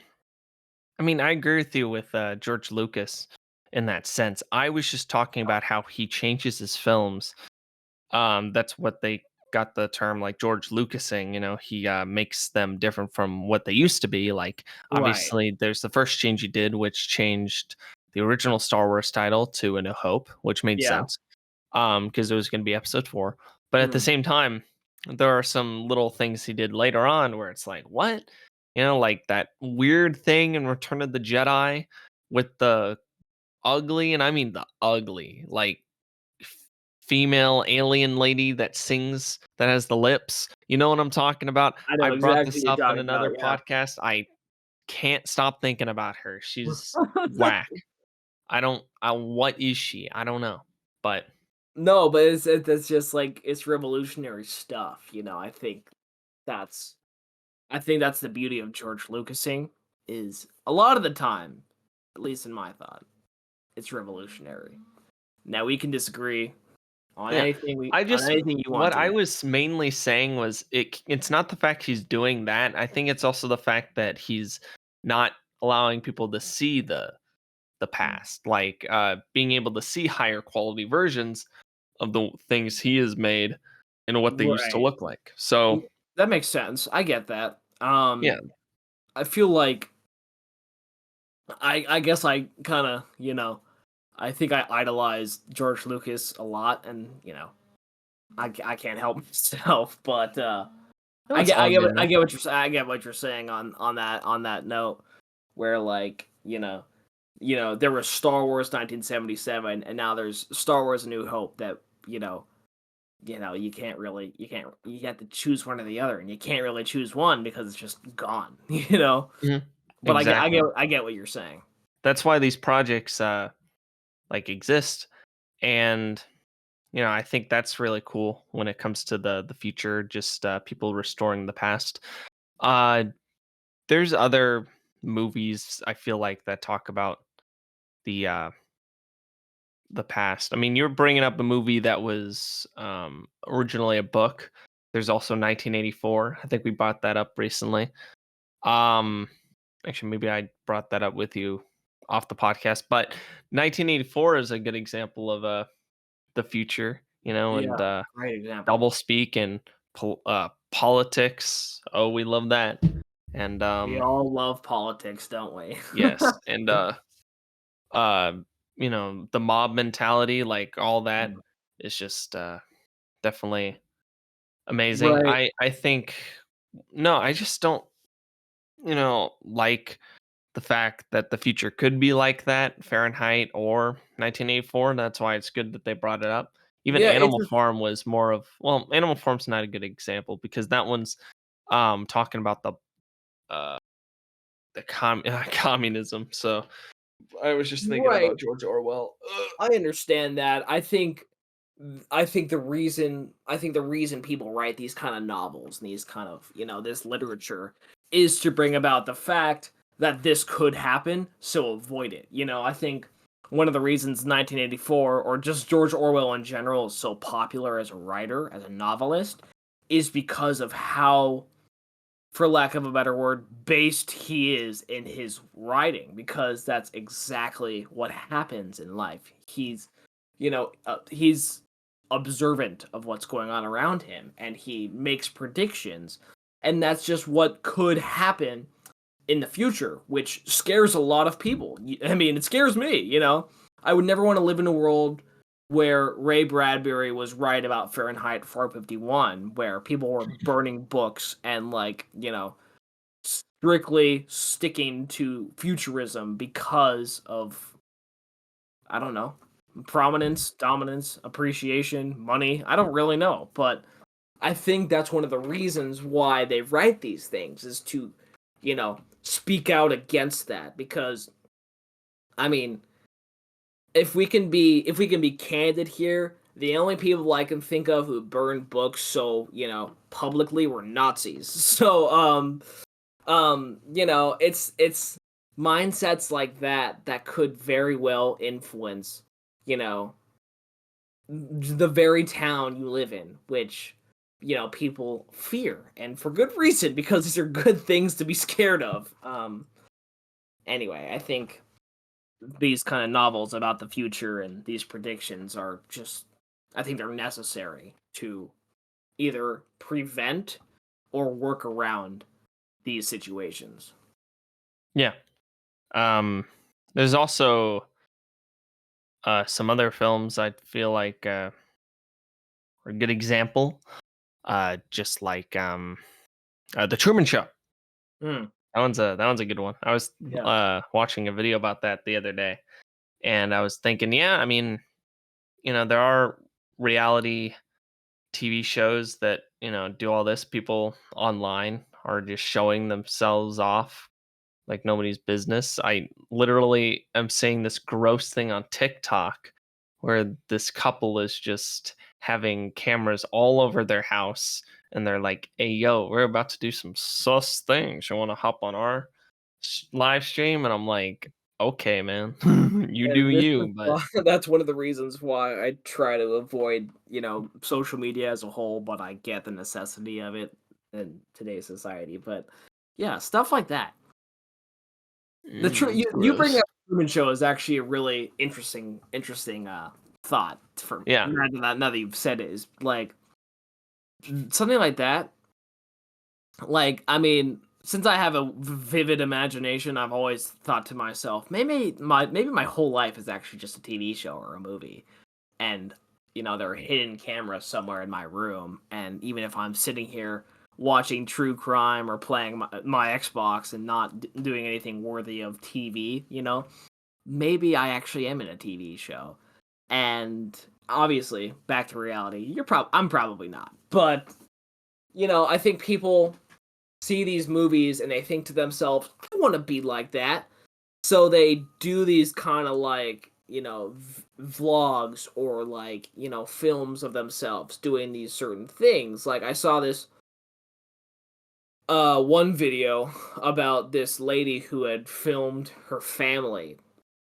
I mean, I agree with you with George Lucas in that sense. I was just talking about how he changes his films. That's what they got the term like George Lucasing. He makes them different from what they used to be. Like, Right. obviously, there's the first change he did, which changed the original Star Wars title to A New Hope, which made Yeah. sense. Because it was going to be Episode 4. But at the Mhm. same time, there are some little things he did later on where it's like, what? Like that weird thing in Return of the Jedi with the ugly, and I mean the ugly, like f- female alien lady that sings that has the lips. You know what I'm talking about? I I know brought exactly what this you're up on talking about, another yeah. podcast. I can't stop thinking about her. She's whack. What is she? I don't know. But No, but it's just like it's revolutionary stuff. That's I think that's the beauty of George Lucasing. is a lot of the time, at least in my thought, it's revolutionary. Now we can disagree on Yeah. on anything you want What I to. was mainly saying was it's not the fact he's doing that. I think it's also the fact that he's not allowing people to see the past, like being able to see higher quality versions of the things he has made and what they used to Right. look like. So, That makes sense. I get that. yeah. I feel like I guess I kind of, I think I idolize George Lucas a lot, and I can't help myself, but No, it's all good, I man. get what I get what you're saying on that note, where like there was Star Wars 1977, and now there's Star Wars: A New Hope that you have to choose one or the other, and you can't really choose one because it's just gone, Mhm. But Exactly. I get what you're saying. That's why these projects like exist, and I think that's really cool when it comes to the future, just people restoring the past. Uh there's other movies I feel like that talk about the uh the past. I mean, you're bringing up a movie that was originally a book. There's also 1984. I think we brought that up recently. Um Actually, maybe I brought that up with you off the podcast, but 1984 is a good example of the future, and Yeah, great example. double speak and politics. Oh, we love that. And We all love politics, don't we? yes, and uh, the mob mentality, like all that, Mm. is just definitely amazing. Right. I think no, I just don't, like the fact that the future could be like that, Fahrenheit or 1984. That's why it's good that they brought it up. Even Yeah, it's Animal just Farm was more of, well, Animal Farm's not a good example because that one's talking about uh communism. So I was just thinking right. about George Orwell. I understand that. I think the reason people write these kind of novels and these kind of, this literature is to bring about the fact that this could happen, so avoid it. I think one of the reasons 1984 or just George Orwell in general is so popular as a writer, as a novelist, is because of how, for lack of a better word, based he is in his writing, because that's exactly what happens in life. He's observant of what's going on around him, and he makes predictions, and that's just what could happen in the future, which scares a lot of people. I mean, it scares me. I would never want to live in a world where Ray Bradbury was right about Fahrenheit 451, where people were burning books and, like, strictly sticking to futurism because of, I don't know, prominence, dominance, appreciation, money. I don't really know, but I think that's one of the reasons why they write these things, is to, speak out against that, because I mean, if we can be candid here, the only people I can think of who burned books so, publicly were Nazis. So it's mindsets like that that could very well influence, you know, the very town you live in, which, people fear, and for good reason, because these are good things to be scared of. Anyway, I think these kind of novels about the future and these predictions are just, I think they're necessary to either prevent or work around these situations. Yeah. Um, there's also some other films I feel like are a good example. Just like The Truman Show. Mm, That one's a good one. I was yeah. watching a video about that the other day, and I was thinking, yeah, I mean, there are reality TV shows that do all this. People online are just showing themselves off like nobody's business. I literally am seeing this gross thing on TikTok where this couple is just having cameras all over their house, and they're like, "Hey, yo, we're about to do some sus things. You want to hop on our live stream, and I'm like, okay, man, you do And this is you, but why that's one of the reasons why I try to avoid, social media as a whole, but I get the necessity of it in today's society. But yeah, stuff like that. The you bring gross. up the Truman Show is actually a really interesting thought for Yeah, now that you've said it is like something like that. Like, I mean, since I have a vivid imagination, I've always thought to myself, maybe my whole life is actually just a TV show or a movie, and there are hidden cameras somewhere in my room, and even if I'm sitting here watching true crime or playing my Xbox and not doing anything worthy of TV, maybe I actually am in a TV show. And obviously, back to reality, I'm probably not. But, I think people see these movies and they think to themselves, I want to be like that. So they do these kind of like, vlogs or like, films of themselves doing these certain things. Like I saw this one video about this lady who had filmed her family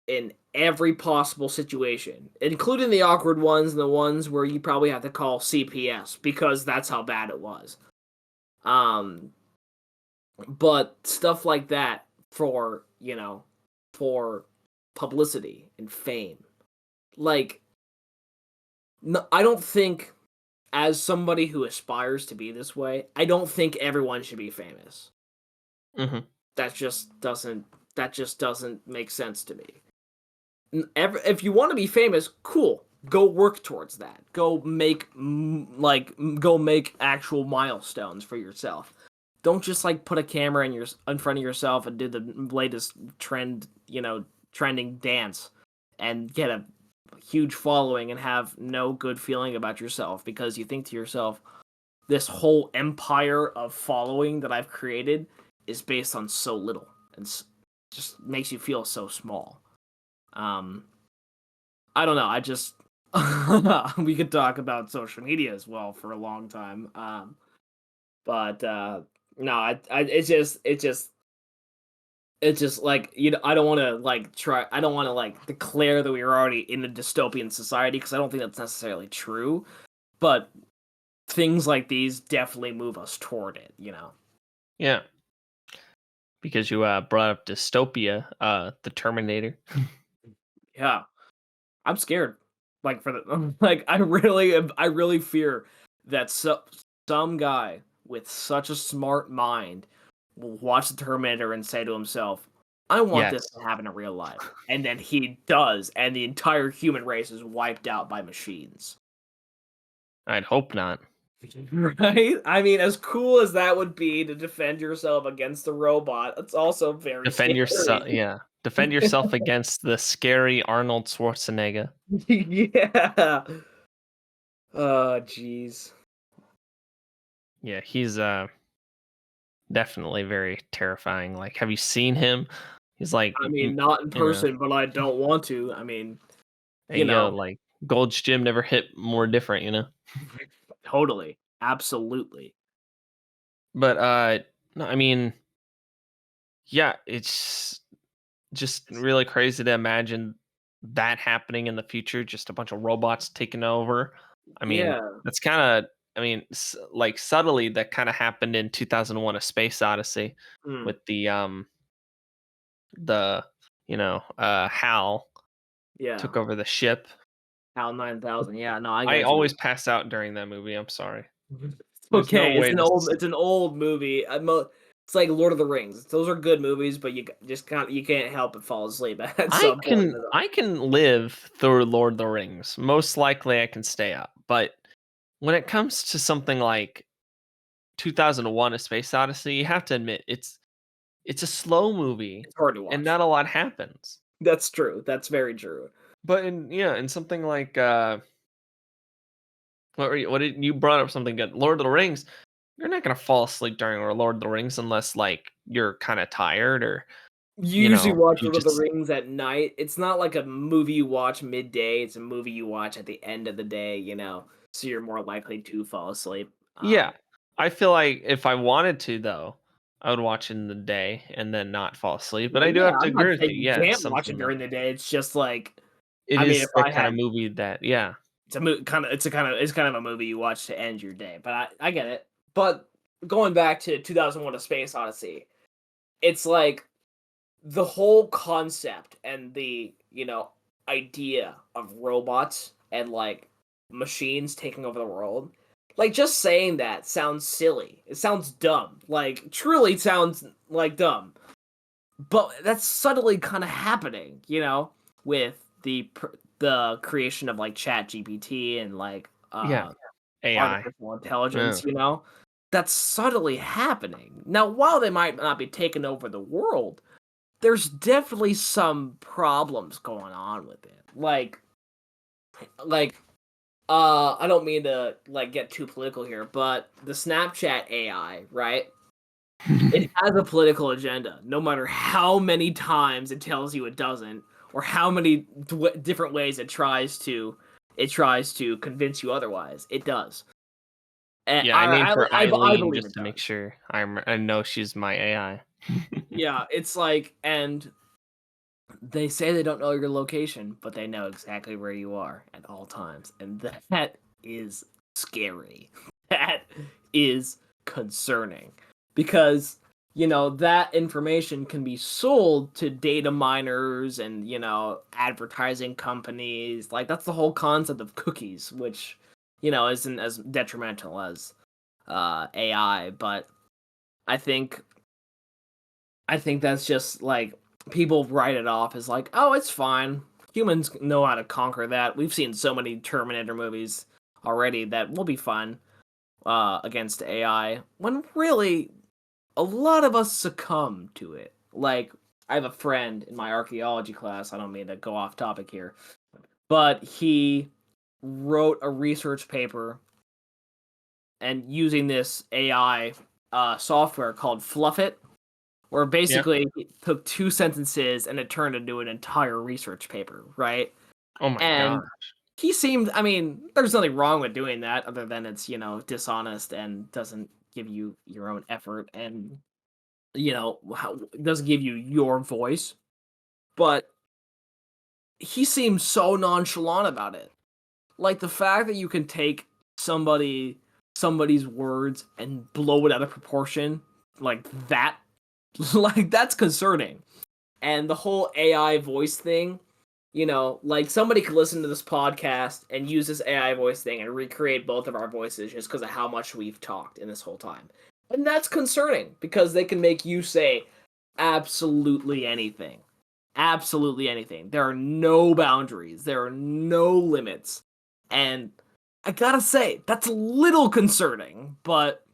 in every possible situation, including the awkward ones and the ones where you probably have to call CPS because that's how bad it was. Um, but stuff like that for, for publicity and fame. Like, no, I don't think, as somebody who aspires to be this way, I don't think everyone should be famous. hmm That just doesn't that just doesn't make sense to me. If you want to be famous, cool. Go work towards that. Go make actual milestones for yourself. Don't just like put a camera in front of yourself and do the latest trending dance and get a huge following and have no good feeling about yourself because you think to yourself, this whole empire of following that I've created is based on so little and just makes you feel so small. Um, I don't know. I just we could talk about social media as well for a long time. But no, it's just like I don't want to like try. I don't want to like declare that we are already in a dystopian society because I don't think that's necessarily true. But things like these definitely move us toward it. yeah. Because you brought up dystopia, the Terminator. Yeah, I'm scared. Like for the like, I really fear that some guy with such a smart mind will watch the Terminator and say to himself, "I want this Yes, to happen in real life," and then he does, and the entire human race is wiped out by machines. I'd hope not. Right? I mean, as cool as that would be to defend yourself against a robot, it's also very Defend scary. yourself, yeah. Defend yourself against the scary Arnold Schwarzenegger. Yeah. Oh, jeez. Yeah, he's definitely very terrifying. Like, have you seen him? He's like, I mean, not in you know, person, but I don't want to. I mean, hey you yo, know, like Gold's Gym never hit more different, you know. totally. Absolutely. But no, I mean, yeah, it's just really crazy to imagine that happening in the future. Just a bunch of robots taking over. I mean, Yeah. that's kind of, I mean, like subtly that kind of happened in 2001: A Space Odyssey Mm. with the Hal Yeah. took over the ship. HAL 9000. Yeah, no, I I get you. always pass out during that movie. I'm sorry. It's There's no okay. way to. It's an old movie. It's like Lord of the Rings. Those are good movies, but you can't help but fall asleep at I some point. can I can live through Lord of the Rings. Most likely, I can stay up. But when it comes to something like 2001: A Space Odyssey, you have to admit it's a slow movie It's hard to and watch. not a lot happens. That's true. That's very true. But in something like what did you brought up something good? Lord of the Rings, you're not gonna fall asleep during Lord of the Rings unless like you're kind of tired or You usually watch you Lord of the just Rings at night. It's not like a movie you watch midday. It's a movie you watch at the end of the day. So you're more likely to fall asleep. yeah. I feel like if I wanted to though, I would watch in the day and then not fall asleep. But I Well, do yeah, have to I'm not agree with you. saying you Yeah, it's can't watch it something that during the day. It's just like, it I mean, if is the I kind had of movie that yeah. it's a it's kind of a movie you watch to end your day. But I get it. But going back to 2001: A Space Odyssey, it's like the whole concept and the idea of robots and like machines taking over the world. Like just saying that sounds silly. It sounds dumb. Like truly sounds like dumb. But that's subtly kind of happening, with the creation of like Chat GPT and like Yeah. AI. artificial intelligence, Yeah. that's subtly happening. Now, while they might not be taking over the world, there's definitely some problems going on with it. Like I don't mean to like get too political here, but the Snapchat AI, right? It has a political agenda, no matter how many times it tells you it doesn't, or how many different ways it tries to convince you otherwise. It does. And Yeah, I named her I Eileen believe it just to make does. sure I know she's my AI. Yeah, it's like, and they say they don't know your location, but they know exactly where you are at all times, and that is scary. That is concerning because that information can be sold to data miners and advertising companies. Like that's the whole concept of cookies, which isn't as detrimental as AI, but I think that's just like people write it off as like, oh, it's fine. Humans know how to conquer that. We've seen so many Terminator movies already that will be fine against AI. When really, a lot of us succumb to it. Like, I have a friend in my archaeology class. I don't mean to go off topic here, but he wrote a research paper and using this AI software called Fluffit, where Yeah. basically it took two sentences and it turned into an entire research paper, right? Oh my And god. he seemed, I mean, there's nothing wrong with doing that other than it's, dishonest and doesn't give you your own effort and, doesn't give you your voice. But he seemed so nonchalant about it. Like the fact that you can take somebody's words and blow it out of proportion like that, like that's concerning. And the whole AI voice thing, like somebody could listen to this podcast and use this AI voice thing and recreate both of our voices just because of how much we've talked in this whole time. And that's concerning because they can make you say absolutely anything. Absolutely anything. There are no boundaries, there are no limits. And I gotta say, that's a little concerning, but,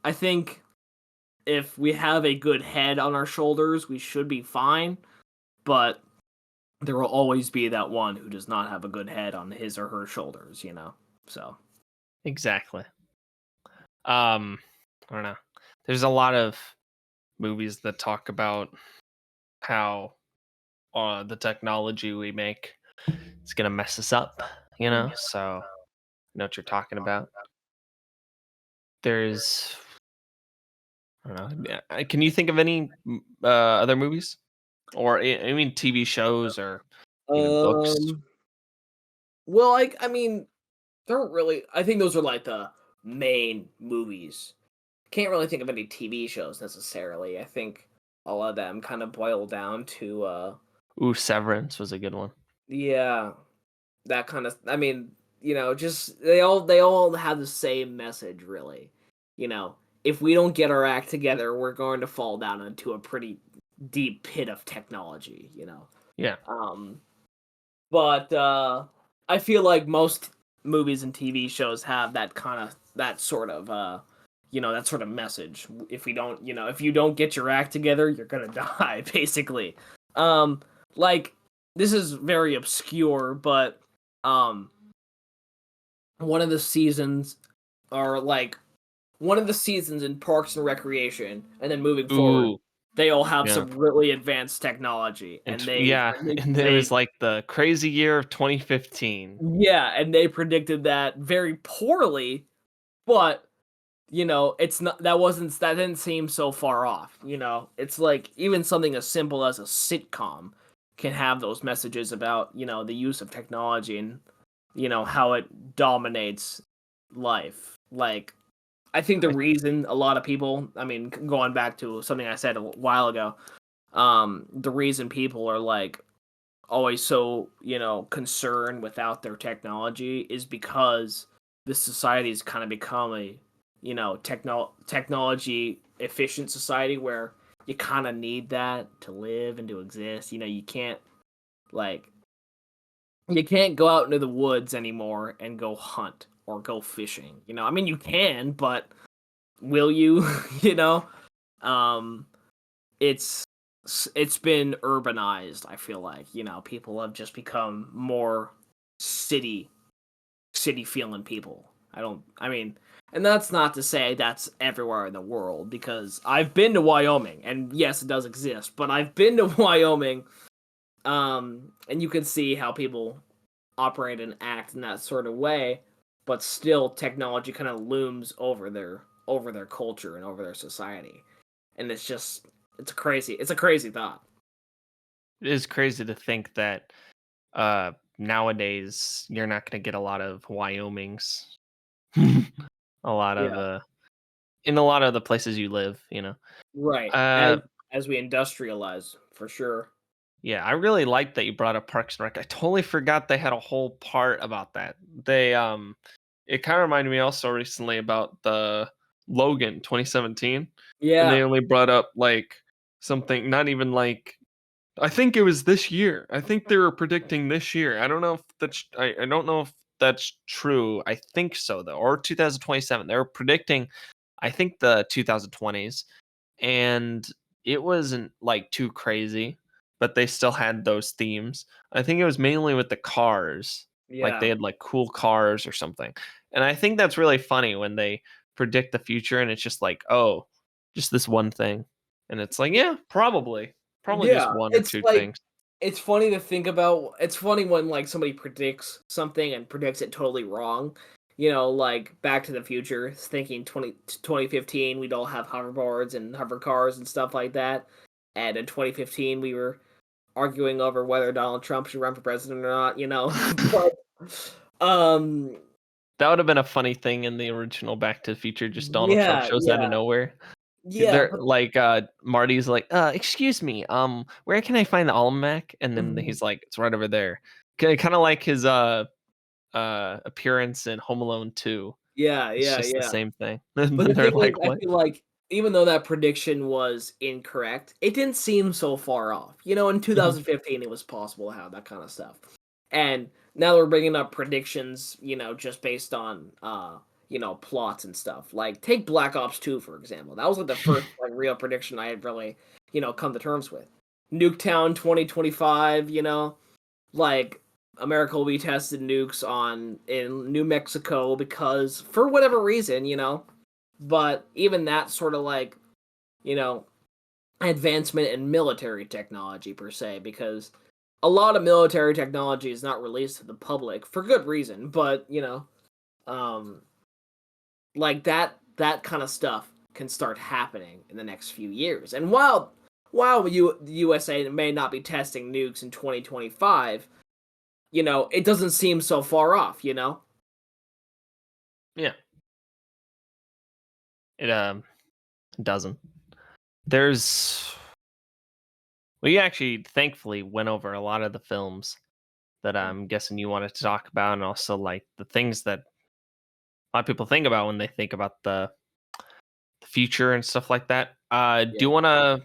I think if we have a good head on our shoulders, we should be fine. But there will always be that one who does not have a good head on his or her shoulders, So, Exactly. I don't know. There's a lot of movies that talk about how the technology we make is gonna mess us up, So I know what you're talking about. There's I don't know. Can you think of any other movies, or I mean TV shows, or even books? um, well, like, I mean, there aren't really. I think those are like the main movies. Can't really think of any TV shows necessarily. I think all of them kind of boil down to, Ooh, Severance was a good one. yeah, that kind of. I mean, just they all have the same message, really. If we don't get our act together, we're going to fall down into a pretty deep pit of technology. Yeah, Um, but I feel like most movies and TV shows have that sort of that sort of message. If we don't, if you don't get your act together, you're gonna die, basically. Um, like this is very obscure, but um, one of the seasons or like one of the seasons in Parks and Recreation, and then moving forward, ooh, they all have yeah, some really advanced technology, and they yeah. they, And it they was like the crazy year of 2015. yeah, and they predicted that very poorly, but that didn't seem so far off. It's like even something as simple as a sitcom can have those messages about the use of technology and how it dominates life. Like I think the I, reason a lot of people, I mean, going back to something I said a while ago, the reason people are like always so concerned without their technology is because this society has kind of become a technology efficient society where you kind of need that to live and to exist. Like you can't go out into the woods anymore and go hunt or go fishing. I mean you can, but will you? you know um it's it's been urbanized. I feel like people have just become more city feeling people. I mean, and that's not to say that's everywhere in the world, because I've been to Wyoming, and yes, it does exist, but I've been to Wyoming, and you can see how people operate and act in that sort of way, but still technology kind of looms over their culture and over their society. And it's a crazy thought. it is crazy to think that nowadays you're not going to get a lot of Wyomings, a lot of Yeah. in a lot of the places you live. Right. Uh, As we industrialize, for sure. yeah, I really like that you brought up Parks and Rec. I totally forgot they had a whole part about that. It kind of reminded me also recently about the Logan 2017, and Yeah. they only brought up like something, not even like I think it was this year. I think they were predicting this year. I don't know if I don't know if that's true. I think so though, or 2027. They were predicting, I think, the 2020s, and it wasn't like too crazy, but they still had those themes. I think it was mainly with the cars. Like they Yeah. had like cool cars or something. And I think that's really funny when they predict the future and it's just like, oh, just this one thing. And it's like, yeah, probably. Probably just Yeah. one or It's two like things. it's funny to think about. It's funny when like somebody predicts something and predicts it totally wrong. Like Back to the Future, thinking 2015 we'd all have hoverboards and hover cars and stuff like that. And in 2015 we were arguing over whether Donald Trump should run for president or not. But That would have been a funny thing in the original Back to the Future, just Donald Trump yeah, shows out of yeah. nowhere. Yeah, They're like, Marty's like, excuse me, where can I find the almanac? And then but he's like, it's right over there. Kind of like his appearance in Home Alone 2. yeah, It's yeah, just the yeah. same thing. But the They're thing is, like, I what? feel like even though that prediction was incorrect, it didn't seem so far off. In Mhm. 2015, it was possible to have that kind of stuff. And now we're bringing up predictions, just based on, plots and stuff. Like, take Black Ops 2, for example. That was like the first like real prediction I had really, come to terms with. Nuketown 2025, like America will be tested nukes on in New Mexico because for whatever reason, but even that sort of like, you know, advancement in military technology per se, because a lot of military technology is not released to the public for good reason, but um like that kind of stuff can start happening in the next few years. And while the USA may not be testing nukes in 2025, it doesn't seem so far off. Yeah, it doesn't. There's We actually thankfully went over a lot of the films that I'm guessing you wanted to talk about, and also like the things that a lot of people think about when they think about the future and stuff like that. Do Yeah. you want to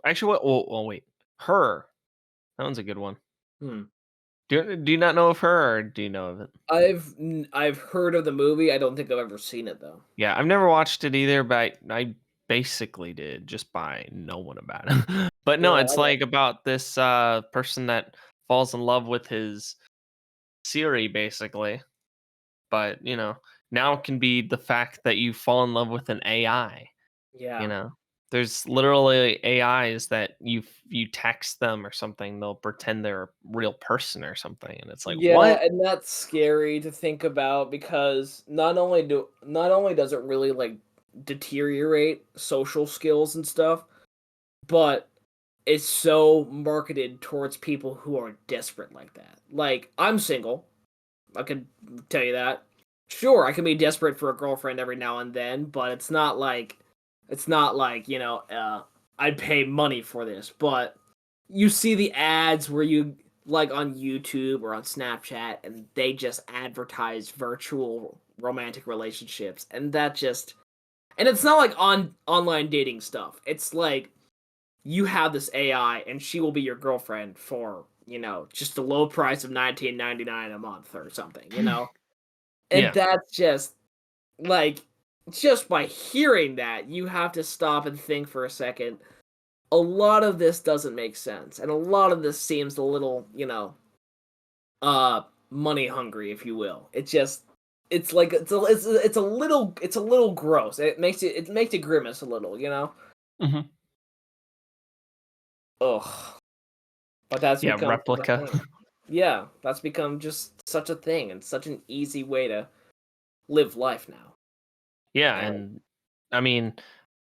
actually? What? Oh, wait, Her. That one's a good one. Hmm. Do you not know of Her, or do you know of it? I've heard of the movie. I don't think I've ever seen it though. Yeah, I've never watched it either, but I basically did just by knowing about it. But no, Yeah. it's like about this person that falls in love with his Siri, basically. But now it can be the fact that you fall in love with an AI. You Yeah. know. There's literally AIs that you text them or something, they'll pretend they're a real person or something, and it's like, Yeah, "What?" and that's scary to think about because not only does it really like deteriorate social skills and stuff, but it's so marketed towards people who are desperate like that. Like, I'm single. I could tell you that. Sure, I can be desperate for a girlfriend every now and then, but it's not like, I'd pay money for this, but you see the ads where you like on YouTube or on Snapchat and they just advertise virtual romantic relationships and that just and it's not like online dating stuff. It's like you have this AI and she will be your girlfriend for, just the low price of 19.99 a month or something. And Yeah. that's just like just by hearing that, you have to stop and think for a second. A lot of this doesn't make sense, and a lot of this seems a little, uh, money hungry, if you will. It's like it's a little gross. It makes you grimace a little. Mhm. Ugh. But that's Yeah, become such a replica. thing. Yeah, that's become just such a thing and such an easy way to live life now. Yeah, And and I mean,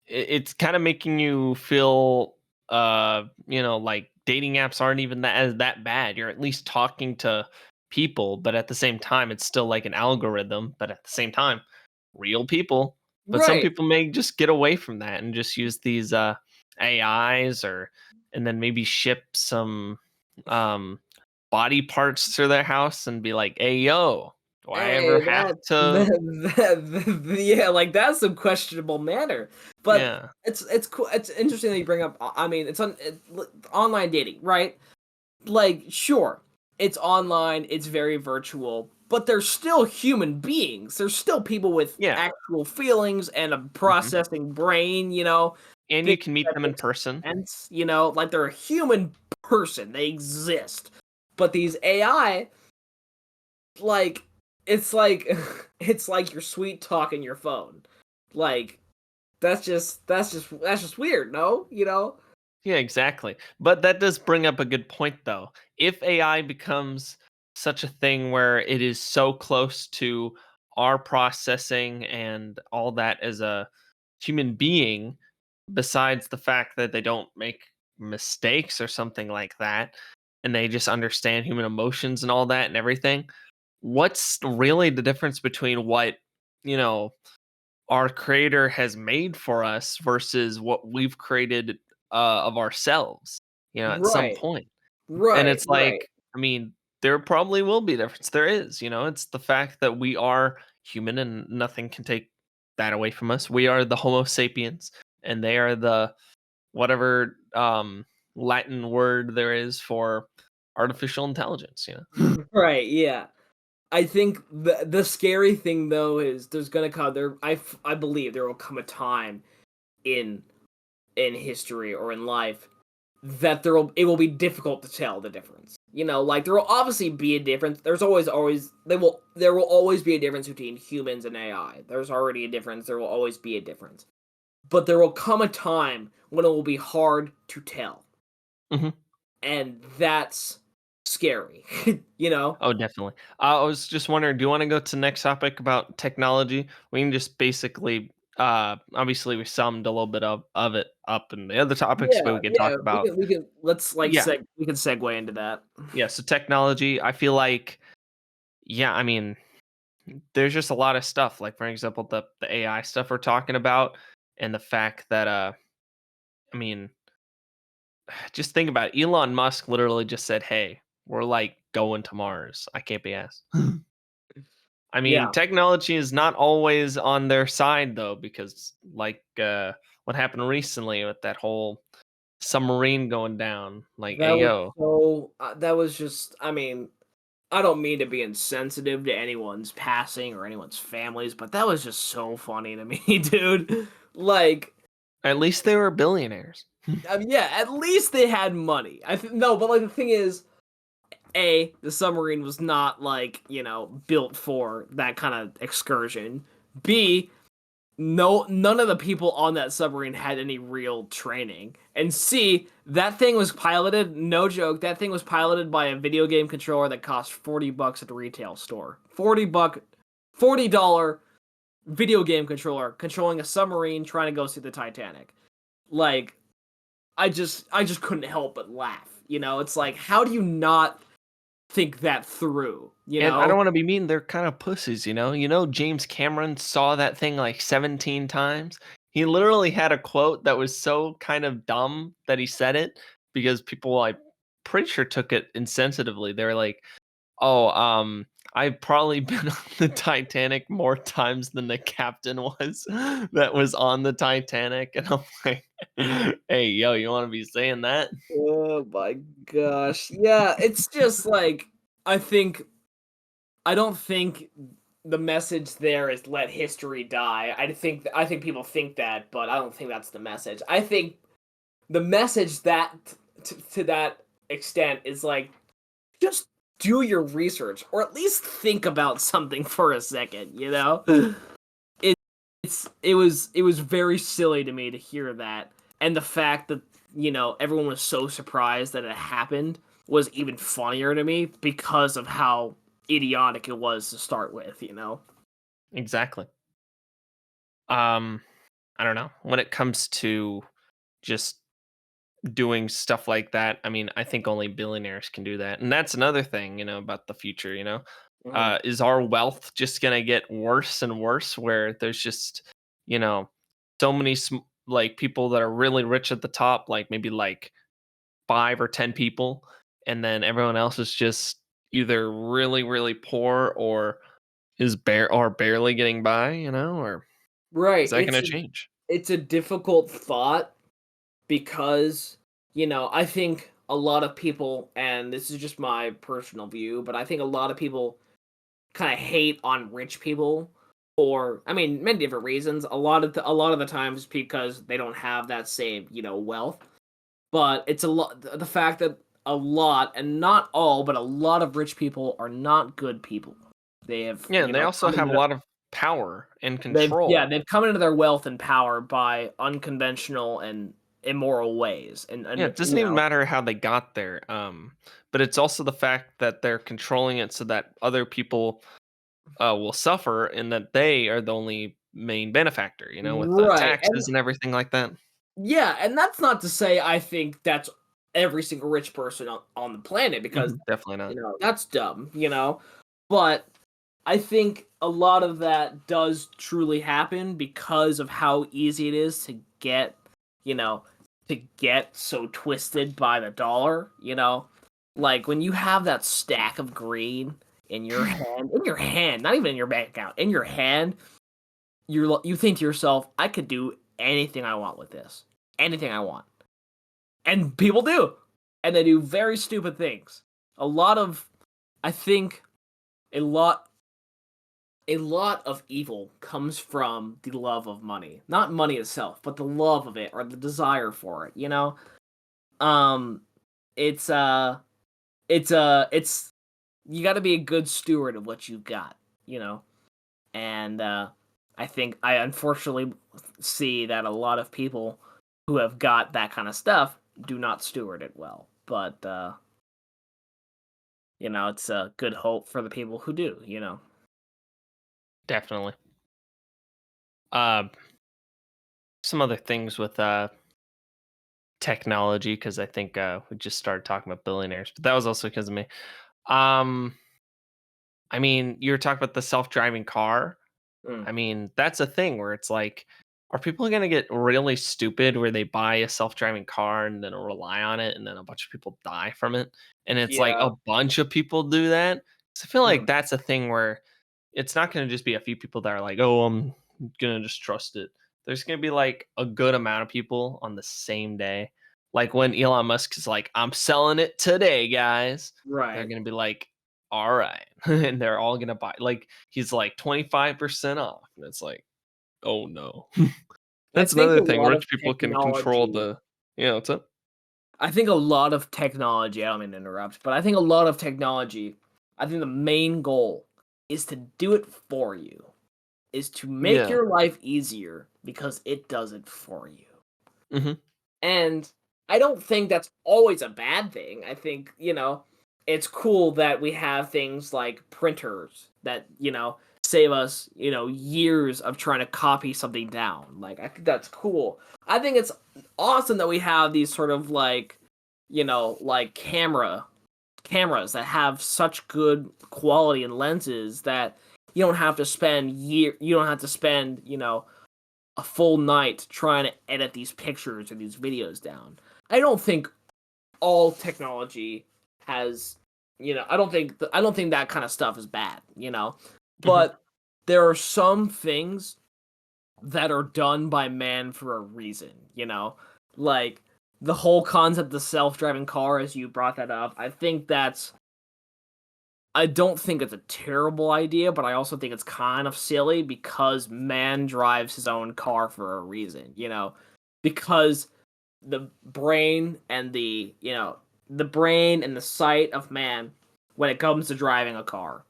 it's kinda making you feel, like dating apps aren't even that bad. You're at least talking to people, but at the same time, it's still like an algorithm, but at the same time, real people. But some right. people may just get away from that and just use these, AIs and then maybe ship some, um, body parts to their house and be like, "Hey, yo, do I ever Hey, have that to?" yeah, like that's some questionable manner. But Yeah. it's cool. It's interesting that you bring up. I mean, online dating, right? Like, sure, it's online, it's very virtual, but they're still human beings. There's still people with Yeah. actual feelings and a Mhm. processing brain. And Things you can meet that them in make person. sense. Like they're a human person. They exist. But these AI, like like it's like you're sweet talking your phone. Like that's just weird, no? Yeah, exactly. But that does bring up a good point, though. If AI becomes such a thing where it is so close to our processing and all that as a human being, besides the fact that they don't make mistakes or something like that, and they just understand human emotions and all that and everything, what's really the difference between what, you know, our creator has made for us versus what we've created of ourselves, at some Right. point. And Right, it's right. like, I mean, there probably will be a difference. There is, it's the fact that we are human and nothing can take that away from us. We are the Homo sapiens and they are the whatever Latin word there is for artificial intelligence. Right, yeah. I think the scary thing though is there's gonna come there I believe there will come a time in history or in life that it will be difficult to tell the difference. Like there will obviously be a difference. There will always be a difference between humans and AI. There's already a difference. There will always be a difference. But there will come a time when it will be hard to tell. Mhm. And that's scary. you know? Oh, definitely. I was just wondering, do you want to go to the next topic about technology? We can just basically, obviously, we summed a little bit of it up in the other topics, but Yeah, we can yeah. talk about, We can let's like yeah, we can segue into that. yeah. So technology, I feel like, yeah, I mean, there's just a lot of stuff. Like for example, the AI stuff we're talking about, and the fact that, I mean, just think about it. Elon Musk literally just said, "Hey, we're like going to Mars." I can't be asked. I mean, Yeah, technology is not always on their side though, because like what happened recently with that whole submarine going down. Like, that hey was yo, so that was just I mean, I don't mean to be insensitive to anyone's passing or anyone's families, but that was just so funny to me, dude. Like, at least they were billionaires. I mean, yeah, at least they had money. No, but like the thing is, the submarine was not like, built for that kind of excursion. B, No, none of the people on that submarine had any real training. And C, that thing was piloted, no joke, that thing was piloted by a video game controller that cost $40 at the retail store. $40 video game controller controlling a submarine trying to go see the Titanic. Like, I just couldn't help but laugh. It's like, how do you not think that through? And I don't want to be mean, they're kind of pussies, you know? You know, James Cameron saw that thing like 17 times. He literally had a quote that was so kind of dumb that he said it because people, I pretty sure, took it insensitively. They were like, "Oh, I've probably been on the Titanic more times than the captain was that was on the Titanic." And I'm like, "Hey, yo, you want to be saying that?" Oh my gosh. Yeah, it's just like I think I don't think the message there is let history die. I think people think that, but I don't think that's the message. I think the message that to that extent is like just do your research or at least think about something for a second, you know? It it was very silly to me to hear that. And the fact that, everyone was so surprised that it happened was even funnier to me because of how idiotic it was to start with. Exactly. Um, I don't know. When it comes to just doing stuff like that, I mean, I think only billionaires can do that. And that's another thing, about the future, Mhm. Is our wealth just going to get worse and worse where there's just, you know, so many like people that are really rich at the top, like maybe like 5 or 10 people, and then everyone else is just either really really poor or is barely getting by, or is Right. that going to change? It's a difficult thought because, I think a lot of people, and this is just my personal view, but I think a lot of people kind of hate on rich people for, I mean, many different reasons. A lot of the times because they don't have that same, wealth. But it's a lot the fact that a lot, and not all, but a lot of rich people are not good people. They have, Yeah, and they also come have into a lot of power and yeah, control. they've come into their wealth and power by unconventional and immoral ways. Yeah, And it doesn't even matter how they got there. But it's also the fact that they're controlling it so that other people will suffer and that they are the only main benefactor, with the right. And taxes and everything like that. yeah, and that's not to say I think that's every single rich person on the planet, because Definitely not. that's dumb. But I think a lot of that does truly happen because of how easy it is to you know, get so twisted by the dollar. Like when you have that stack of green in your hand, not even in your bank account, in your hand, you think to yourself, I could do anything I want with this. Anything I want. And people do. And they do very stupid things. A lot of I think a lot a lot of evil comes from the love of money. Not money itself, but the love of it or the desire for it. Um it's it's you got to be a good steward of what you've got, you know. And I think I unfortunately see that a lot of people who have got that kind of stuff do not steward it well. But it's a good hope for the people who do. Definitely. Uh, some other things with technology, because I think we just started talking about billionaires, but that was also because of me. Um, I mean, you were talking about the self-driving car. Mm. I mean, that's a thing where it's like, are people going to get really stupid where they buy a self-driving car and then rely on it and then a bunch of people die from it? And it's like Yeah. a bunch of people do that. So I feel like Mhm. that's a thing where it's not going to just be a few people that are like, oh, I'm going to just trust it. There's going to be like a good amount of people on the same day. Like when Elon Musk is like, I'm selling it today, guys. They're Right. going to be like, all right. And they're all going to buy. Like he's like 25% off. And it's like, oh no. I That's think another a thing. lot of Rich people can control technology the, what's up? I think a lot of technology, I don't mean to interrupt, but I think a lot of technology, I think the main goal is to do it for you. is to make Yeah. your life easier because it does it for you. Mhm. And I don't think that's always a bad thing. I think, it's cool that we have things like printers that, save us, years of trying to copy something down. Like, I think that's cool. I think it's awesome that we have these sort of like, like cameras that have such good quality and lenses that you don't have to spend, a full night trying to edit these pictures or these videos down. I don't think all technology has, I don't think that kind of stuff is bad. Mhm. But there are some things that are done by man for a reason. Like the whole concept of self-driving car, as you brought that up. I don't think it's a terrible idea, but I also think it's kind of silly because man drives his own car for a reason. Because the brain and the brain and the sight of man when it comes to driving a car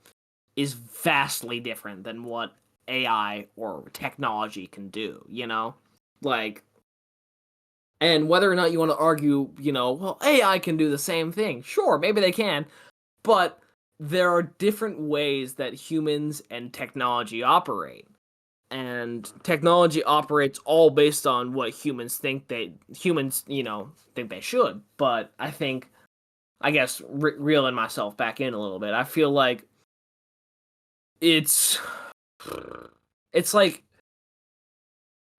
is vastly different than what AI or technology can do. Like, and whether or not you want to argue, well, AI can do the same thing. Sure, maybe they can, but there are different ways that humans and technology operate. And technology operates all based on what humans think they should. But I guess reeling myself back in a little bit, I feel like it's it's like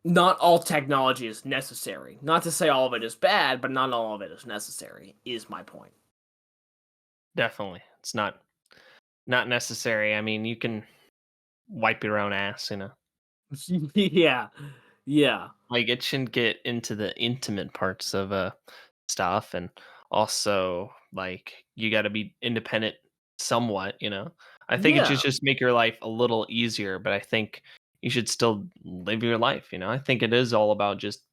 not all technology is necessary. Not to say all of it is bad, but not all of it is necessary, is my point. Definitely. It's not necessary. I mean, you can wipe your own ass, Yeah. Yeah. Like, it shouldn't get into the intimate parts of, stuff, and also, like, you gotta be independent somewhat. I think it should Yeah. just make your life a little easier, but I think you should still live your life. I think it is all about just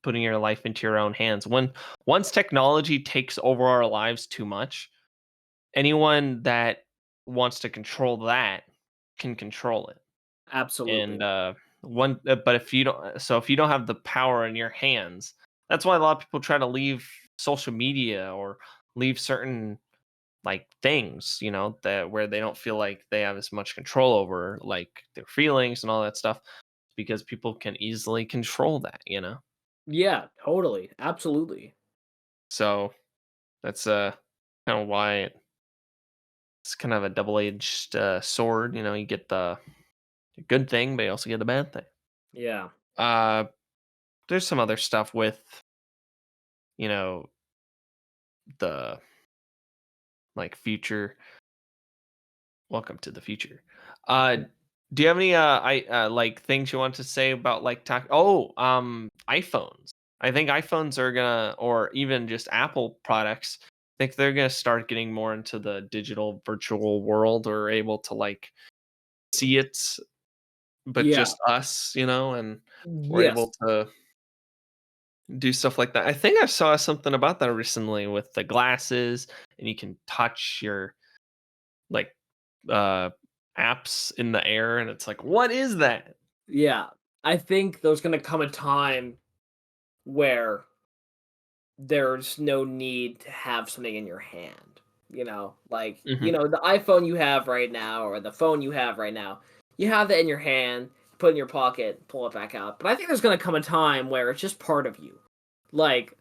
putting your life into your own hands. Once technology takes over our lives too much, anyone that wants to control that can control it. And Absolutely. but if you don't have the power in your hands, that's why a lot of people try to leave social media or leave certain like things, that where they don't feel like they have as much control over like their feelings and all that stuff, because people can easily control that. Yeah, totally. Absolutely. So that's kind of why it's kind of a double-edged sword. You get the good thing, but you also get the bad thing. Yeah. uh there's some other stuff with you know the like future. Welcome to the future. Uh, do you have any I like things you want to say about like talk? Oh, iPhones. I think iPhones are gonna, or even just Apple products. I think they're gonna start getting more into the digital virtual world, or able to like see it, but Yeah. just us, and we're able Yes. to do stuff like that. I think I saw something about that recently with the glasses, and you can touch your like uh apps in the air, and it's like, what is that? Yeah. I think there's gonna come a time where there's no need to have something in your hand. Like, Hmm. the iPhone you have right now or the phone you have right now, you have that in your hand, put it in your pocket, pull it back out. But I think there's gonna come a time where it's just part of you. Like,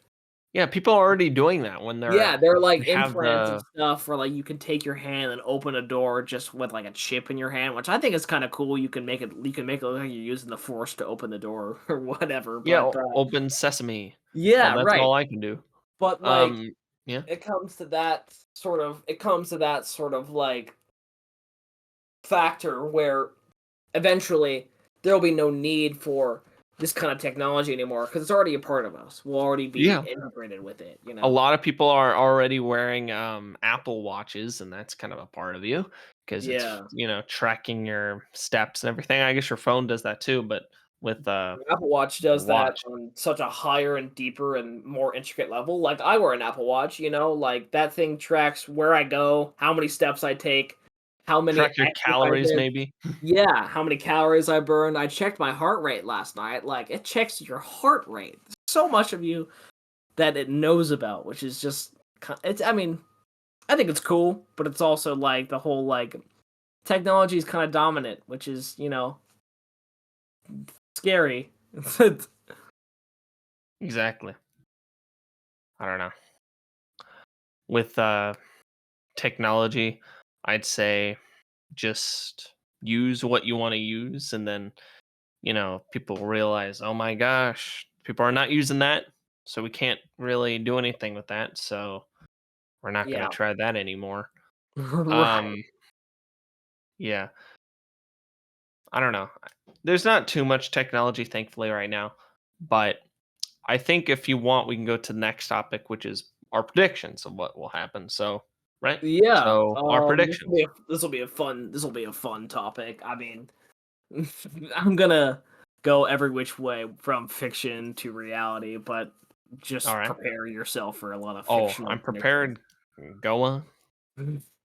Yeah, people are already doing that when yeah, there are like they have implants and the stuff where like you can take your hand and open a door just with like a chip in your hand, which I think is kind of cool. You can make it look like you're using the force to open the door or whatever. yeah, But open sesame. Well, yeah, that's right. all I can do. But like um yeah. it comes to that sort of like factor where eventually there'll be no need for this kind of technology anymore because it's already a part of us. We'll already be Yeah, integrated with it. a lot of people are already wearing Apple watches, and that's kind of a part of you, because it's Yeah. tracking your steps and everything. I guess your phone does that too, but with Apple Watch the does that watch. on such a higher and deeper and more intricate level. Like I wear an Apple Watch, like that thing tracks where I go, how many steps I take, how many Track your calories, exercises. maybe. Yeah, how many calories I burned. I checked my heart rate last night. Like, it checks your heart rate. There's so much of you that it knows about, which is just it's. I mean, I think it's cool, but it's also like the whole like technology is kind of dominant, which is scary. Exactly. I don't know. With technology, I'd say just use what you want to use, and then people realize, oh my gosh, people are not using that, so we can't really do anything with that. So we're not going to Yeah, try that anymore. right. Um, yeah, I don't know. There's not too much technology, thankfully, right now, but I think if you want, we can go to the next topic, which is our predictions of what will happen. So, right? Yeah. So, our predictions. This will be a fun topic. I mean, I'm gonna go every which way from fiction to reality, but All just right. prepare yourself for a lot of Oh, fictional I'm predictions. prepared. Go on.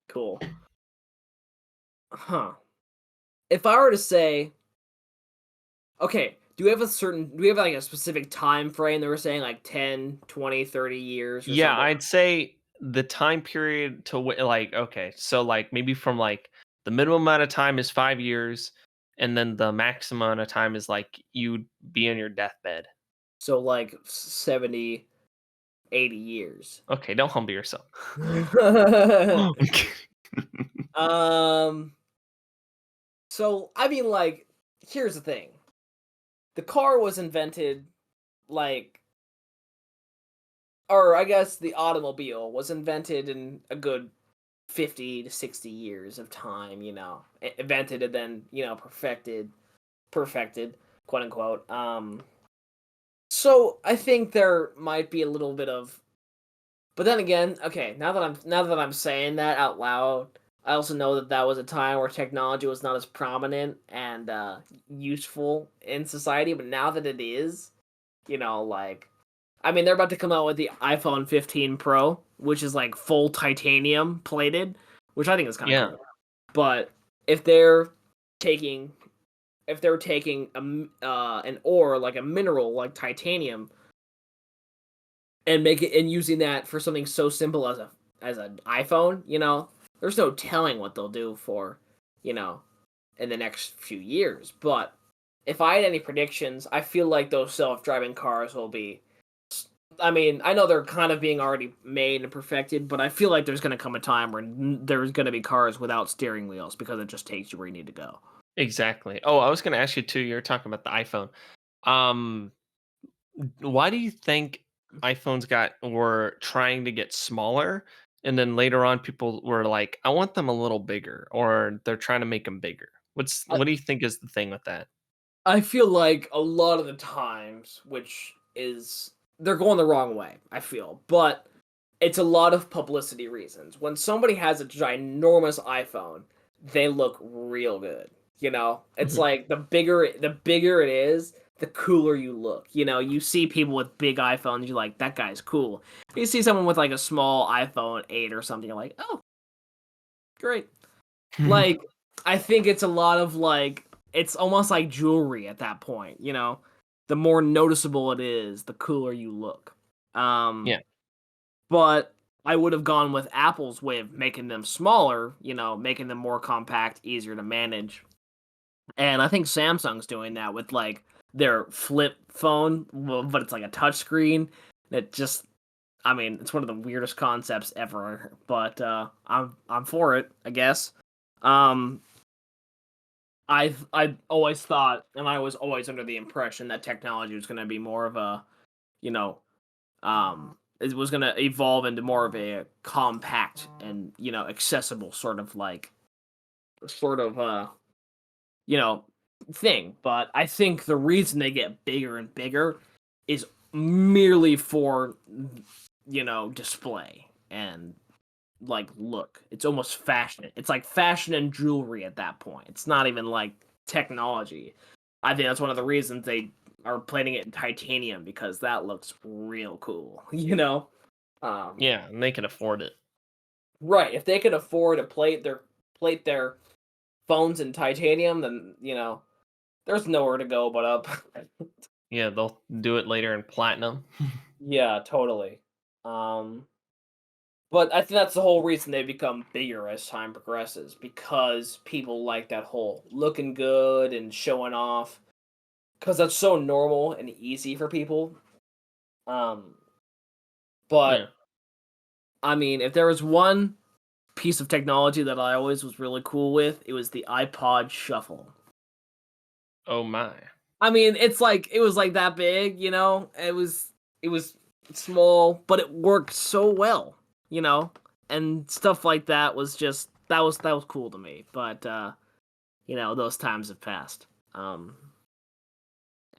Cool. Huh. If I were to say, okay, do we have like a specific time frame that we're saying like 10, 20, 30 years or Yeah, something? I'd say the time period to like, okay, so like maybe from like the minimum amount of time is 5 years, and then the maximum amount of time is like you'd be in your deathbed. So like 70, 80 years. Okay, don't humble yourself. um so I mean like here's the thing. The car was invented like or I guess the automobile was invented in a good 50 to 60 years of time, invented and then, perfected, quote unquote. So I think there might be a little bit of, but then again, okay, now that I'm saying that out loud, I also know that that was a time where technology was not as prominent and useful in society, but now that it is, like I mean, they're about to come out with the iPhone 15 Pro, which is like full titanium plated, which I think is kind of Yeah. cool. But if they're taking if they're taking an ore like a mineral like titanium and make it and using that for something so simple as an iPhone, there's no telling what they'll do for, you know, in the next few years. But if I had any predictions, I feel like those self-driving cars will be. I mean, I know they're kind of being already made and perfected, but I feel like there's going to come a time where there's going to be cars without steering wheels because it just takes you where you need to go. Exactly. Oh, I was going to ask you too. You're talking about the iPhone. Um, why do you think iPhones were trying to get smaller, and then later on people were like, I want them a little bigger, or they're trying to make them bigger? What do you think is the thing with that? I feel like a lot of the times, which is they're going the wrong way, I feel. But it's a lot of publicity reasons. When somebody has a ginormous iPhone, they look real good. It's Mhm. like the bigger it is, the cooler you look. You see people with big iPhones, you're like, that guy's cool. You see someone with like a small iPhone 8 or something, you're like, oh, great. Like, I think it's a lot of like it's almost like jewelry at that point. The more noticeable it is, the cooler you look. Um, Yeah. but I would have gone with Apple's way of making them smaller, making them more compact, easier to manage. And I think Samsung's doing that with like their flip phone, but it's like a touchscreen. It just I mean, it's one of the weirdest concepts ever, but I'm for it, I guess. Um I always thought, and I was always under the impression that technology was going to be more of a, you know, it was going to evolve into more of a compact and accessible sort of you know thing. But I think the reason they get bigger and bigger is merely for display and like look. It's almost fashion. It's like fashion and jewelry at that point. It's not even like technology. I think that's one of the reasons they are plating it in titanium because that looks real cool. Um, Yeah, and they can afford it. right. If they could afford to plate plate their phones in titanium, then there's nowhere to go but up. Yeah, they'll do it later in platinum. Yeah, totally. Um, but I think that's the whole reason they become bigger as time progresses because people like that whole looking good and showing off because that's so normal and easy for people. Um, Yeah. but I mean, if there was one piece of technology that I always was really cool with, it was the iPod Shuffle. Oh my. I mean, it was like that big, it was small, but it worked so well, you know, and stuff like that was just that was cool to me. But those times have passed.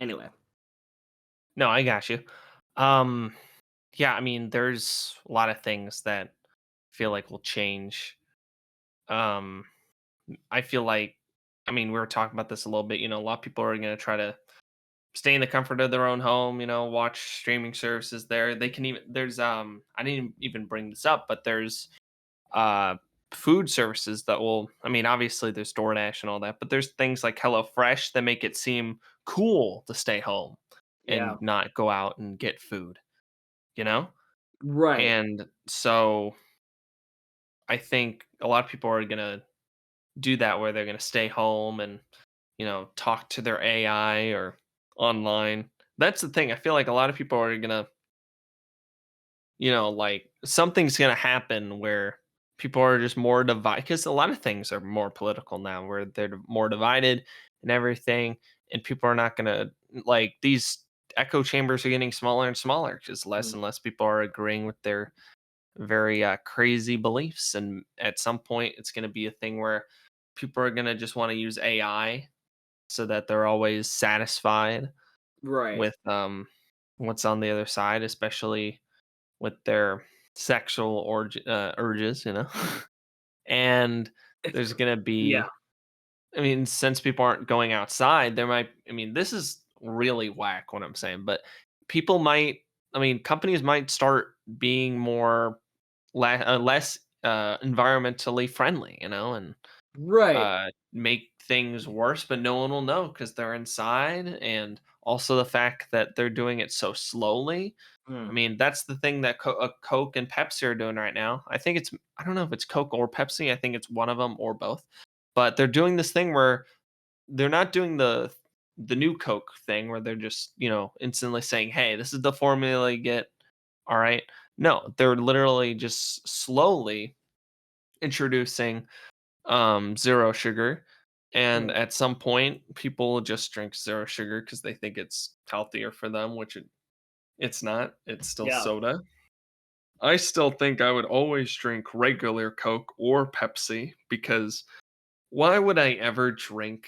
Anyway, No, I got you. Um, yeah, I mean, there's a lot of things that feel like will change. Um, I feel like, I mean, we were talking about this a little bit. A lot of people are going to try to stay in the comfort of their own home. Watch streaming services there. They can even there's I didn't even bring this up, but there's uh food services that will. I mean, obviously there's DoorDash and all that, but there's things like HelloFresh that make it seem cool to stay home and yeah, not go out and get food. You know, right, and so I think a lot of people are gonna do that where they're gonna stay home and talk to their AI or online. That's the thing. I feel like a lot of people are gonna, like something's gonna happen where people are just more divided because a lot of things are more political now, where they're more divided and everything, and people are not gonna like these echo chambers are getting smaller and smaller because less mm, and less people are agreeing with their very crazy beliefs, and at some point it's going to be a thing where people are going to just want to use AI so that they're always satisfied right, with what's on the other side, especially with their sexual urges, and there's going to yeah, be, I mean, since people aren't going outside, there might, I mean, this is really whack what I'm saying, but people might, I mean, companies might start being more less environmentally friendly, and right, make things worse, but no one will know because they're inside. And also the fact that they're doing it so slowly. I mm, mean, that's the thing that Coke and Pepsi are doing right now. I think I don't know if it's Coke or Pepsi. I think it's one of them or both. But they're doing this thing where they're not doing the new Coke thing where they're just, instantly saying, "Hey, this is the formula you get." All right. No, they're literally just slowly introducing zero sugar, and mm, at some point people just drink zero sugar because they think it's healthier for them, which it's not. It's still yeah, soda. I still think I would always drink regular Coke or Pepsi because why would I ever drink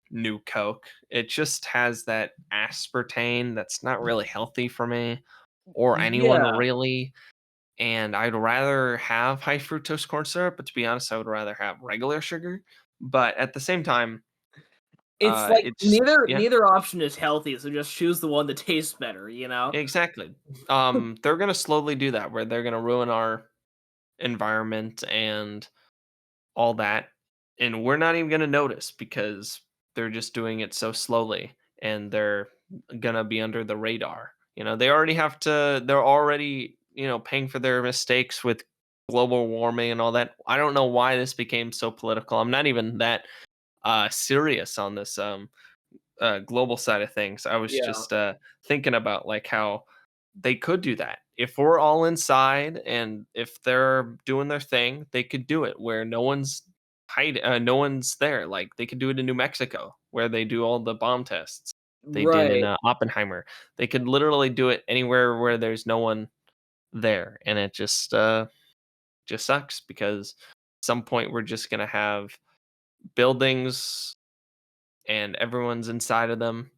new Coke? It just has that aspartame that's not really healthy for me or anyone yeah. really. And I'd rather have high fructose corn syrup, but to be honest, I would rather have regular sugar. But at the same time, It's like it's just neither yeah, neither option is healthy, so just choose the one that tastes better, you know? exactly. They're gonna slowly do that where they're gonna ruin our environment and all that, and we're not even gonna notice because they're just doing it so slowly, and they're gonna be under the radar. They already have to. They're already paying for their mistakes with global warming and all that. I don't know why this became so political. I'm not even that serious on this global side of things. I was Yeah. just thinking about like how they could do that. If we're all inside and if they're doing their thing, they could do it where no one's there. Like they could do it in New Mexico where they do all the bomb tests. They did in Right. Oppenheimer. They could literally do it anywhere where there's no one there, and it just sucks because at some point we're just gonna have buildings and everyone's inside of them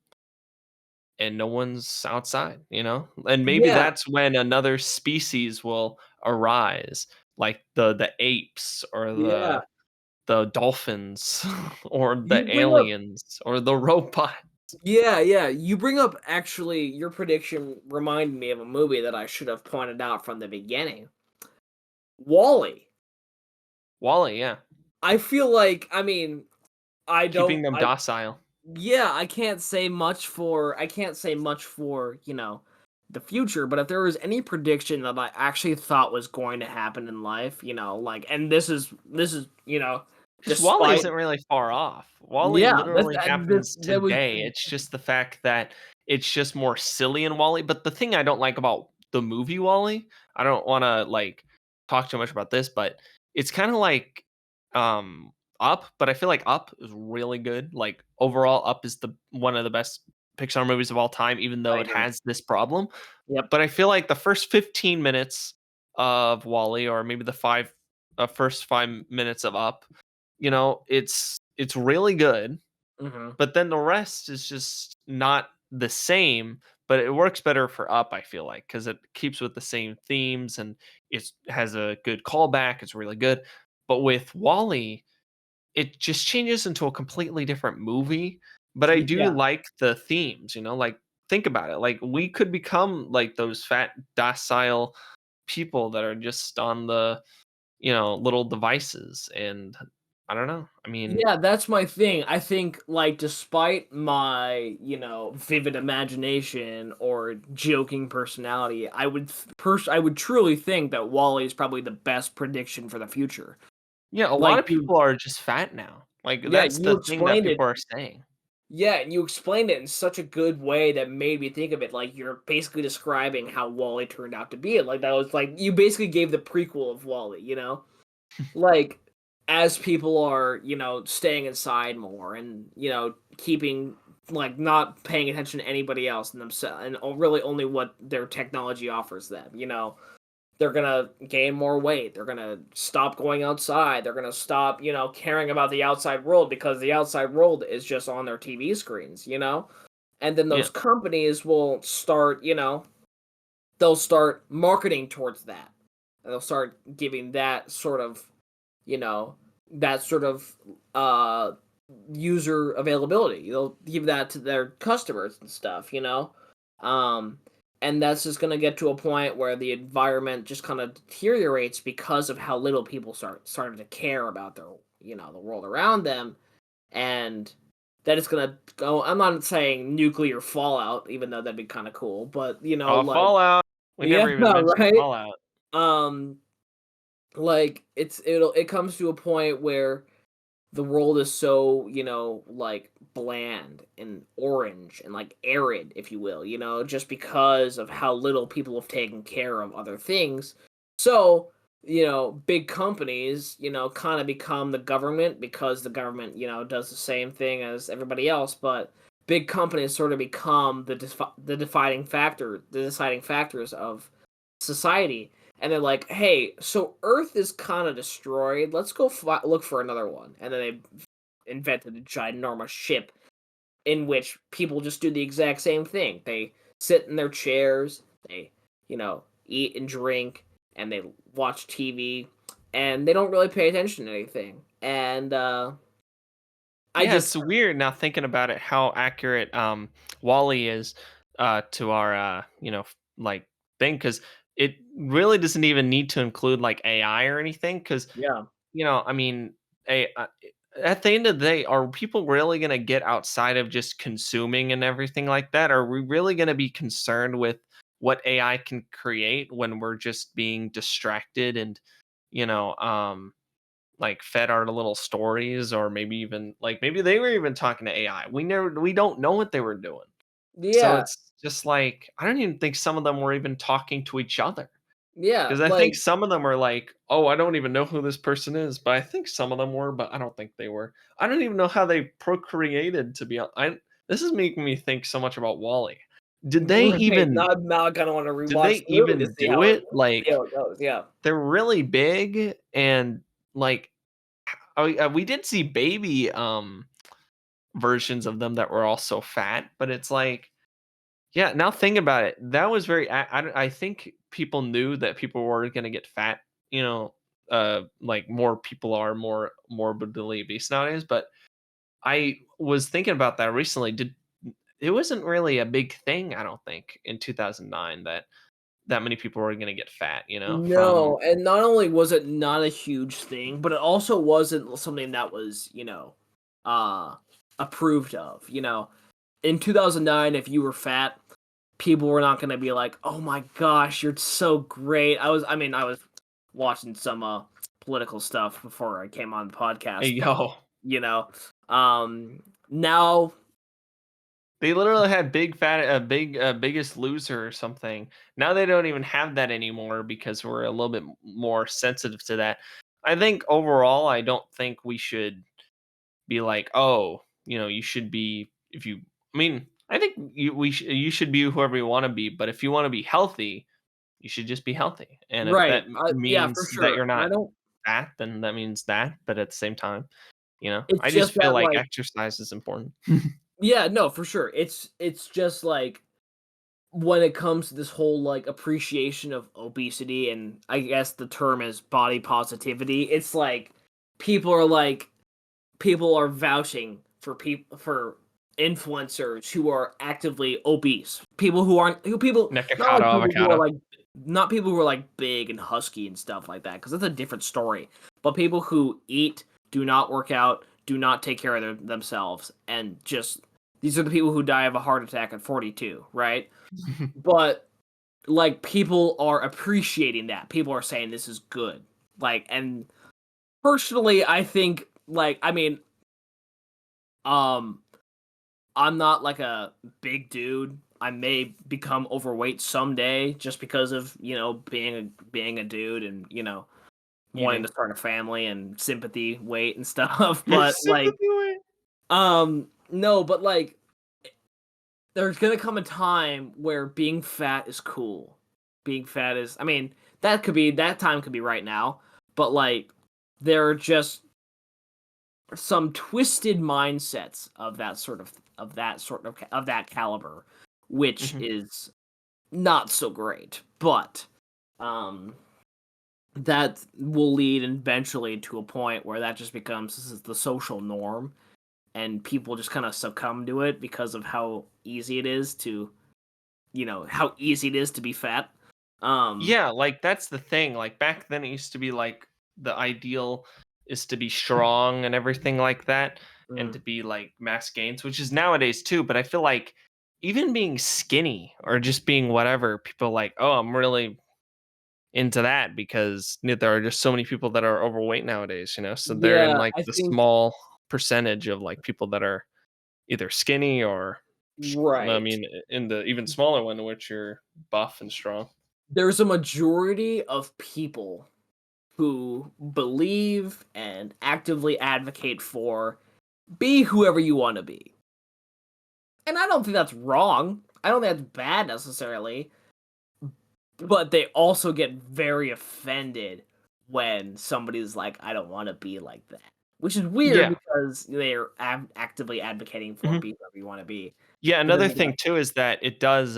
and no one's outside. And maybe Yeah. that's when another species will arise, like the apes or Yeah. the dolphins or You the bring up aliens or the robot. Yeah, yeah. You bring up actually your prediction reminded me of a movie that I should have pointed out from the beginning. Wally. Wally, yeah. I feel like, I mean, I Keeping don't them I docile. yeah, I can't say much for, the future, but if there was any prediction that I actually thought was going to happen in life, like, and this is, Because Wally despite isn't really far off. Wally yeah, literally happens that was today. It's just the fact that it's just more silly in Wally. But the thing I don't like about the movie Wally, I don't want to like talk too much about this, but it's kind of like um Up, but I feel like Up is really good. Like overall, Up is the one of the best Pixar movies of all time, even though I it agree. has this problem. Yep. But I feel like the first 15 minutes of Wally, or maybe the first 5 minutes of Up, it's really good, Mhm. but then the rest is just not the same. But it works better for Up, I feel like, because it keeps with the same themes and it has a good callback. It's really good. But with Wally, it just changes into a completely different movie. But I do Yeah. like the themes, like think about it. Like we could become like those fat, docile people that are just on the, little devices. And I don't know. I mean, Yeah, that's my thing. I think, like, despite my, vivid imagination or joking personality, I would truly think that Wally is probably the best prediction for the future. yeah, a lot Like of you people are just fat now. Like Yeah, that's you the thing that explained it. people are saying. Yeah, and you explained it in such a good way that made me think of it like you're basically describing how Wally turned out to be. Like that was like you basically gave the prequel of Wally, Like as people are, staying inside more and, keeping like not paying attention to anybody else and themselves and really only what their technology offers them, they're gonna gain more weight. They're gonna stop going outside. They're gonna stop, caring about the outside world because the outside world is just on their TV screens, And then Yeah. those companies will start, they'll start marketing towards that. And they'll start giving that sort of, you know, that sort of user availability. They'll give that to their customers and stuff, Um, and that's just going to get to a point where the environment just kind of deteriorates because of how little people started to care about their, the world around them, and that is going to go. I'm not saying nuclear fallout, even though that'd be kind of cool, but Oh, like, Fallout. We yeah, never even mentioned right. Fallout. Um, like it comes to a point where the world is so, like bland and orange and like arid, if you will, just because of how little people have taken care of other things. So, big companies, kind of become the government because the government, does the same thing as everybody else, but big companies sort of become the deciding factors of society, and they're like, "Hey, so Earth is kind of destroyed. Let's go look for another one." And then they invented a ginormous ship in which people just do the exact same thing. They sit in their chairs, they, eat and drink, and they watch TV, and they don't really pay attention to anything. And I Yeah, just it's weird now thinking about it how accurate Wally is to our like thing, cuz it really doesn't even need to include like AI or anything, cuz yeah. I mean, at the end of the day, are people really going to get outside of just consuming and everything like that? Are we really going to be concerned with what AI can create when we're just being distracted and, you know, um, like fed our little stories, or maybe even like maybe they were even talking to AI. We don't know what they were doing. So Yeah. it's just like I don't even think some of them were even talking to each other. Yeah, Because I think like some of them are like, "Oh, I don't even know who this person is," but I think some of them were, but I don't think they were. I don't even know how they procreated, to be hon I this is making me think so much about Wally. Did they right. even Now I kind of want to did rewatch they the movie to even see do how it? see how Like, it goes. Yeah. they're really big and, like, we did see baby, versions of them that were also fat, but it's like yeah, now think about it. That was very I think people knew that people were gonna get fat, like more people are more morbidly obese nowadays, but I was thinking about that recently. It wasn't really a big thing, I don't think, in 2009 that that many people were going to get fat, from No, and not only was it not a huge thing, but it also wasn't something that was, uh, approved of. In 2009, if you were fat, people were not going to be like, "Oh my gosh, you're so great." I was watching some political stuff before I came on the hey, podcast, but yo, you know, now they literally had biggest loser or something. Now they don't even have that anymore because we're a little bit more sensitive to that. I think overall, I don't think we should be like, oh, you should be if you. I mean, I think you should be whoever you want to be, but if you want to be healthy, you should just be healthy. And if right, that yeah, for means that sure. you're And I not don't. fat, then that means that. But at the same time, It's I just just feel that like like, exercise is important. yeah, no, for sure. It's just like when it comes to this whole like appreciation of obesity, and I guess the term is body positivity. It's like people are vouching for influencers who are actively obese. People who aren't who people not Necocado like people who are avocado. like not people who are like big and husky and stuff like that, because that's a different story. But people who eat, do not work out, do not take care of themselves, and just these are the people who die of a heart attack at 42, right? But like people are appreciating that. People are saying this is good. And personally, I think um I'm not like a big dude. I may become overweight someday just because of, being a dude and, wanting Eating. to start a family and sympathy weight and stuff. But Sympathy way. no, but there's gonna come a time where being fat is cool. Being fat is, I mean, that time could be right now, but there are just some twisted mindsets of that caliber, which Mhm. is not so great. But um, that will lead eventually to a point where that just becomes this is the social norm, and people just kind of succumb to it because of how easy it is to be fat. Um, Yeah, like, that's the thing, like, back then, it used to be, like, the ideal is to be strong and everything like that, and mm, to be, like, mass gains, which is nowadays too, but I feel like even being skinny or just being whatever, people are like, "Oh, I'm really into that," because, there are just so many people that are overweight nowadays, so they're in, yeah, like, I the think small percentage of, like, people that are either skinny or I right. mean, in the even smaller one, which you're buff and strong. There's a majority of people who believe and actively advocate for be whoever you want to be. And I don't think that's wrong. I don't think that's bad necessarily, but they also get very offended when somebody's like, I don't want to be like that. Which is weird Yeah. because they're actively advocating for Mhm. be whoever you want to be. Yeah, But then another they go, thing too is that it does,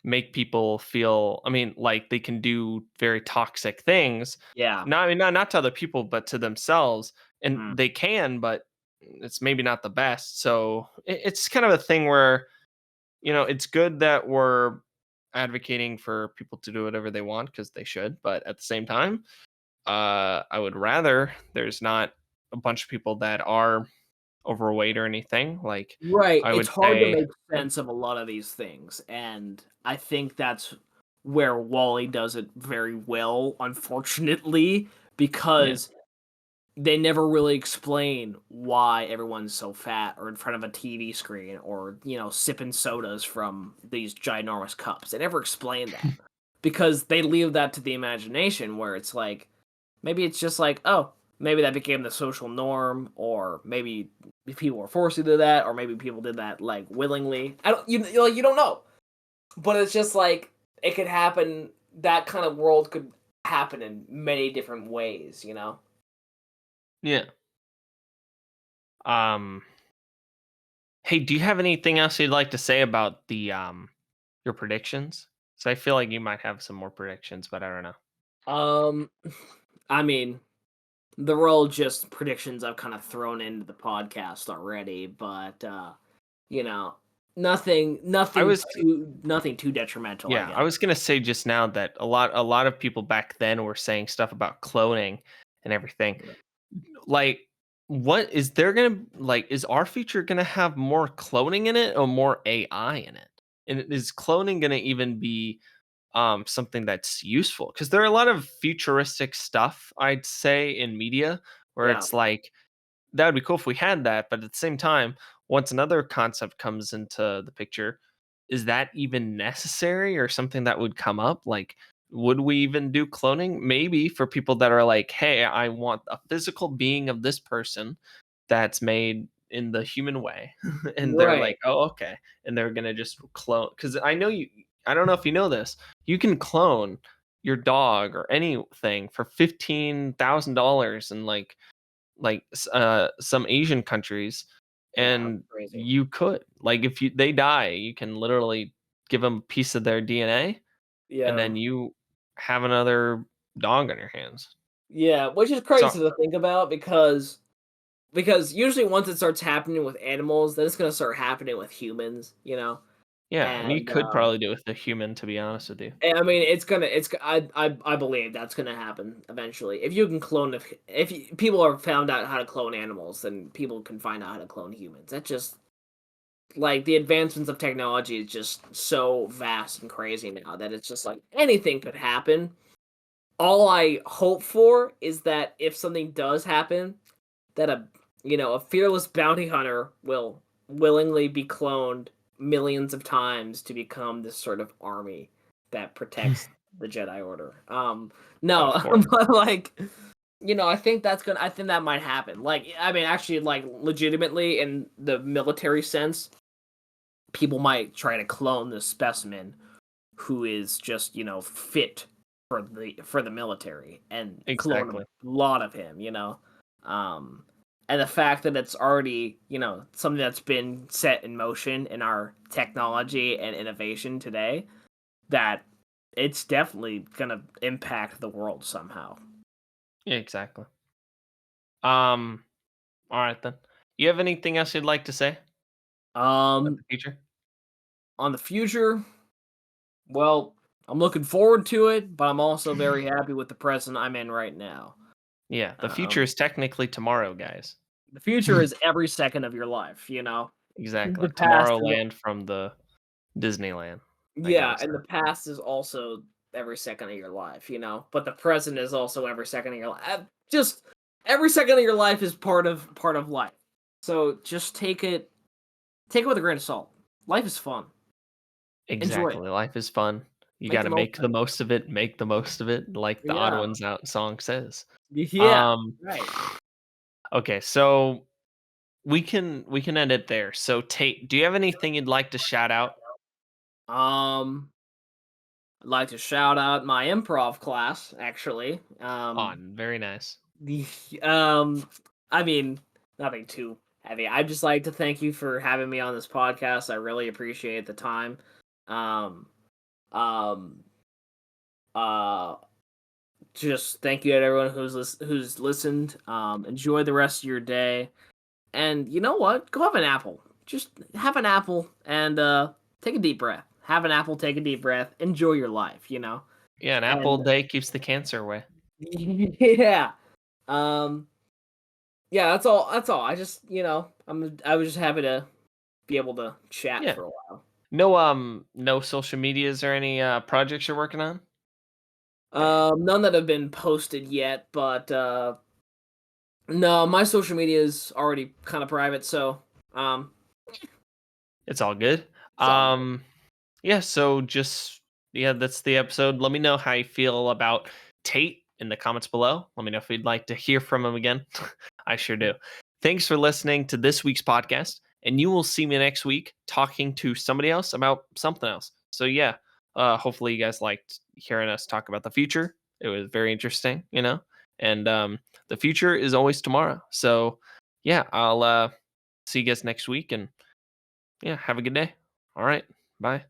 make people feel I mean, like, they can do very toxic things. yeah, Not I mean, not to other people, but to themselves, and mm, they can, but it's maybe not the best, so it's kind of a thing where, it's good that we're advocating for people to do whatever they want because they should, but at the same time, I would rather there's not a bunch of people that are overweight or anything, like, right. I It's would hard to say make yeah, sense of a lot of these things. And I think that's where Wally does it very well, unfortunately, yeah. because they never really explain why everyone's so fat or in front of a TV screen or, sipping sodas from these ginormous cups. They never explain that because they leave that to the imagination where it's like, maybe it's just like, oh, maybe that became the social norm, or maybe people were forced to do that, or maybe people did that like willingly. I don't, you don't know, but it's just like it could happen. That kind of world could happen in many different ways. Yeah. Um, hey, do you have anything else you'd like to say about your predictions? So I feel like you might have some more predictions, but I don't know. Um, I mean, they're all just predictions I've kind of thrown into the podcast already, but you know, nothing, I was nothing too detrimental, I Yeah, guess. I was gonna say just now that a lot of people back then were saying stuff about cloning and everything. Like, what is there gonna like? Is our future gonna have more cloning in it or more AI in it? And is cloning gonna even be something that's useful? Because there are a lot of futuristic stuff I'd say in media where Yeah, it's like that would be cool if we had that, but at the same time, once another concept comes into the picture, is that even necessary or something that would come up? Like, would we even do cloning? Maybe for people that are like, hey, I want a physical being of this person that's made in the human way. And they're right. like, oh, okay. And they're going to just clone. Because I don't know if you know this, you can clone your dog or anything for $15,000 and some Asian countries, Yeah, and crazy. you could like if they die, you can literally give them a piece of their DNA, and Yeah. then you have another dog on your hands. Yeah, which is So crazy to think about because usually once it starts happening with animals, then it's gonna start happening with humans, you know? yeah, and you And, could probably do it with a human, to be honest with you. I mean, I believe that's gonna happen eventually. If you can clone if people have found out how to clone animals, then people can find out how to clone humans. That's just like the advancements of technology is just so vast and crazy now that it's just like anything could happen. All I hope for is that if something does happen, that a fearless bounty hunter will willingly be cloned millions of times to become this sort of army that protects the Jedi Order. No, Of course. but like, I think that might happen. Like, I mean, actually, like, legitimately in the military sense, people might try to clone this specimen who is just, fit for the military and clone Exactly. a lot of him. Um and the fact that it's already, something that's been set in motion in our technology and innovation today, that it's definitely gonna impact the world somehow. Yeah, exactly. Um, all right then. You have anything else you'd like to say about Um the future? on the future, well, I'm looking forward to it, but I'm also very happy with the present I'm in right now. Yeah, the future Um is technically tomorrow, guys. the future is every second of your life. Exactly. The past is Tomorrowland from the Disneyland, I Yeah, gotta say. and the past is also every second of your life. But the present is also every second of your life. Just every second of your life is part of life. So just take it with a grain of salt. Life is fun. Enjoy it. Exactly, life is fun. You Make the gotta most make of the most of it, make the most of it, like the Odd it. Yeah. Ones Out song says. Yeah. Um, Right. okay, so we can end it there. So Tate, do you have anything you'd like to shout out? Um I'd like to shout out my improv class, actually. On, very nice. The um I mean, nothing too heavy. I'd just like to thank you for having me on this podcast. I really appreciate the time. Um um uh just thank you to everyone who's listened. Enjoy the rest of your day. And you know what? Go have an apple. Just have an apple and take a deep breath. Have an apple, take a deep breath. Enjoy your life. Yeah, an apple And a day keeps the cancer away. yeah. Um Yeah, that's all. I was just happy to be able to chat Yeah. for a while. No social medias or any, projects you're working on? None that have been posted yet, but no, my social media is already kind of private, so um, It's all good. it's all good. Um, yeah, so just yeah, that's the episode. Let me know how you feel about Tate in the comments below. Let me know if you'd like to hear from him again. I sure do. Thanks for listening to this week's podcast, and you will see me next week talking to somebody else about something else. So yeah, hopefully you guys liked hearing us talk about the future. It was very interesting. And the future is always tomorrow. So yeah, I'll see you guys next week and yeah, have a good day. All right. Bye.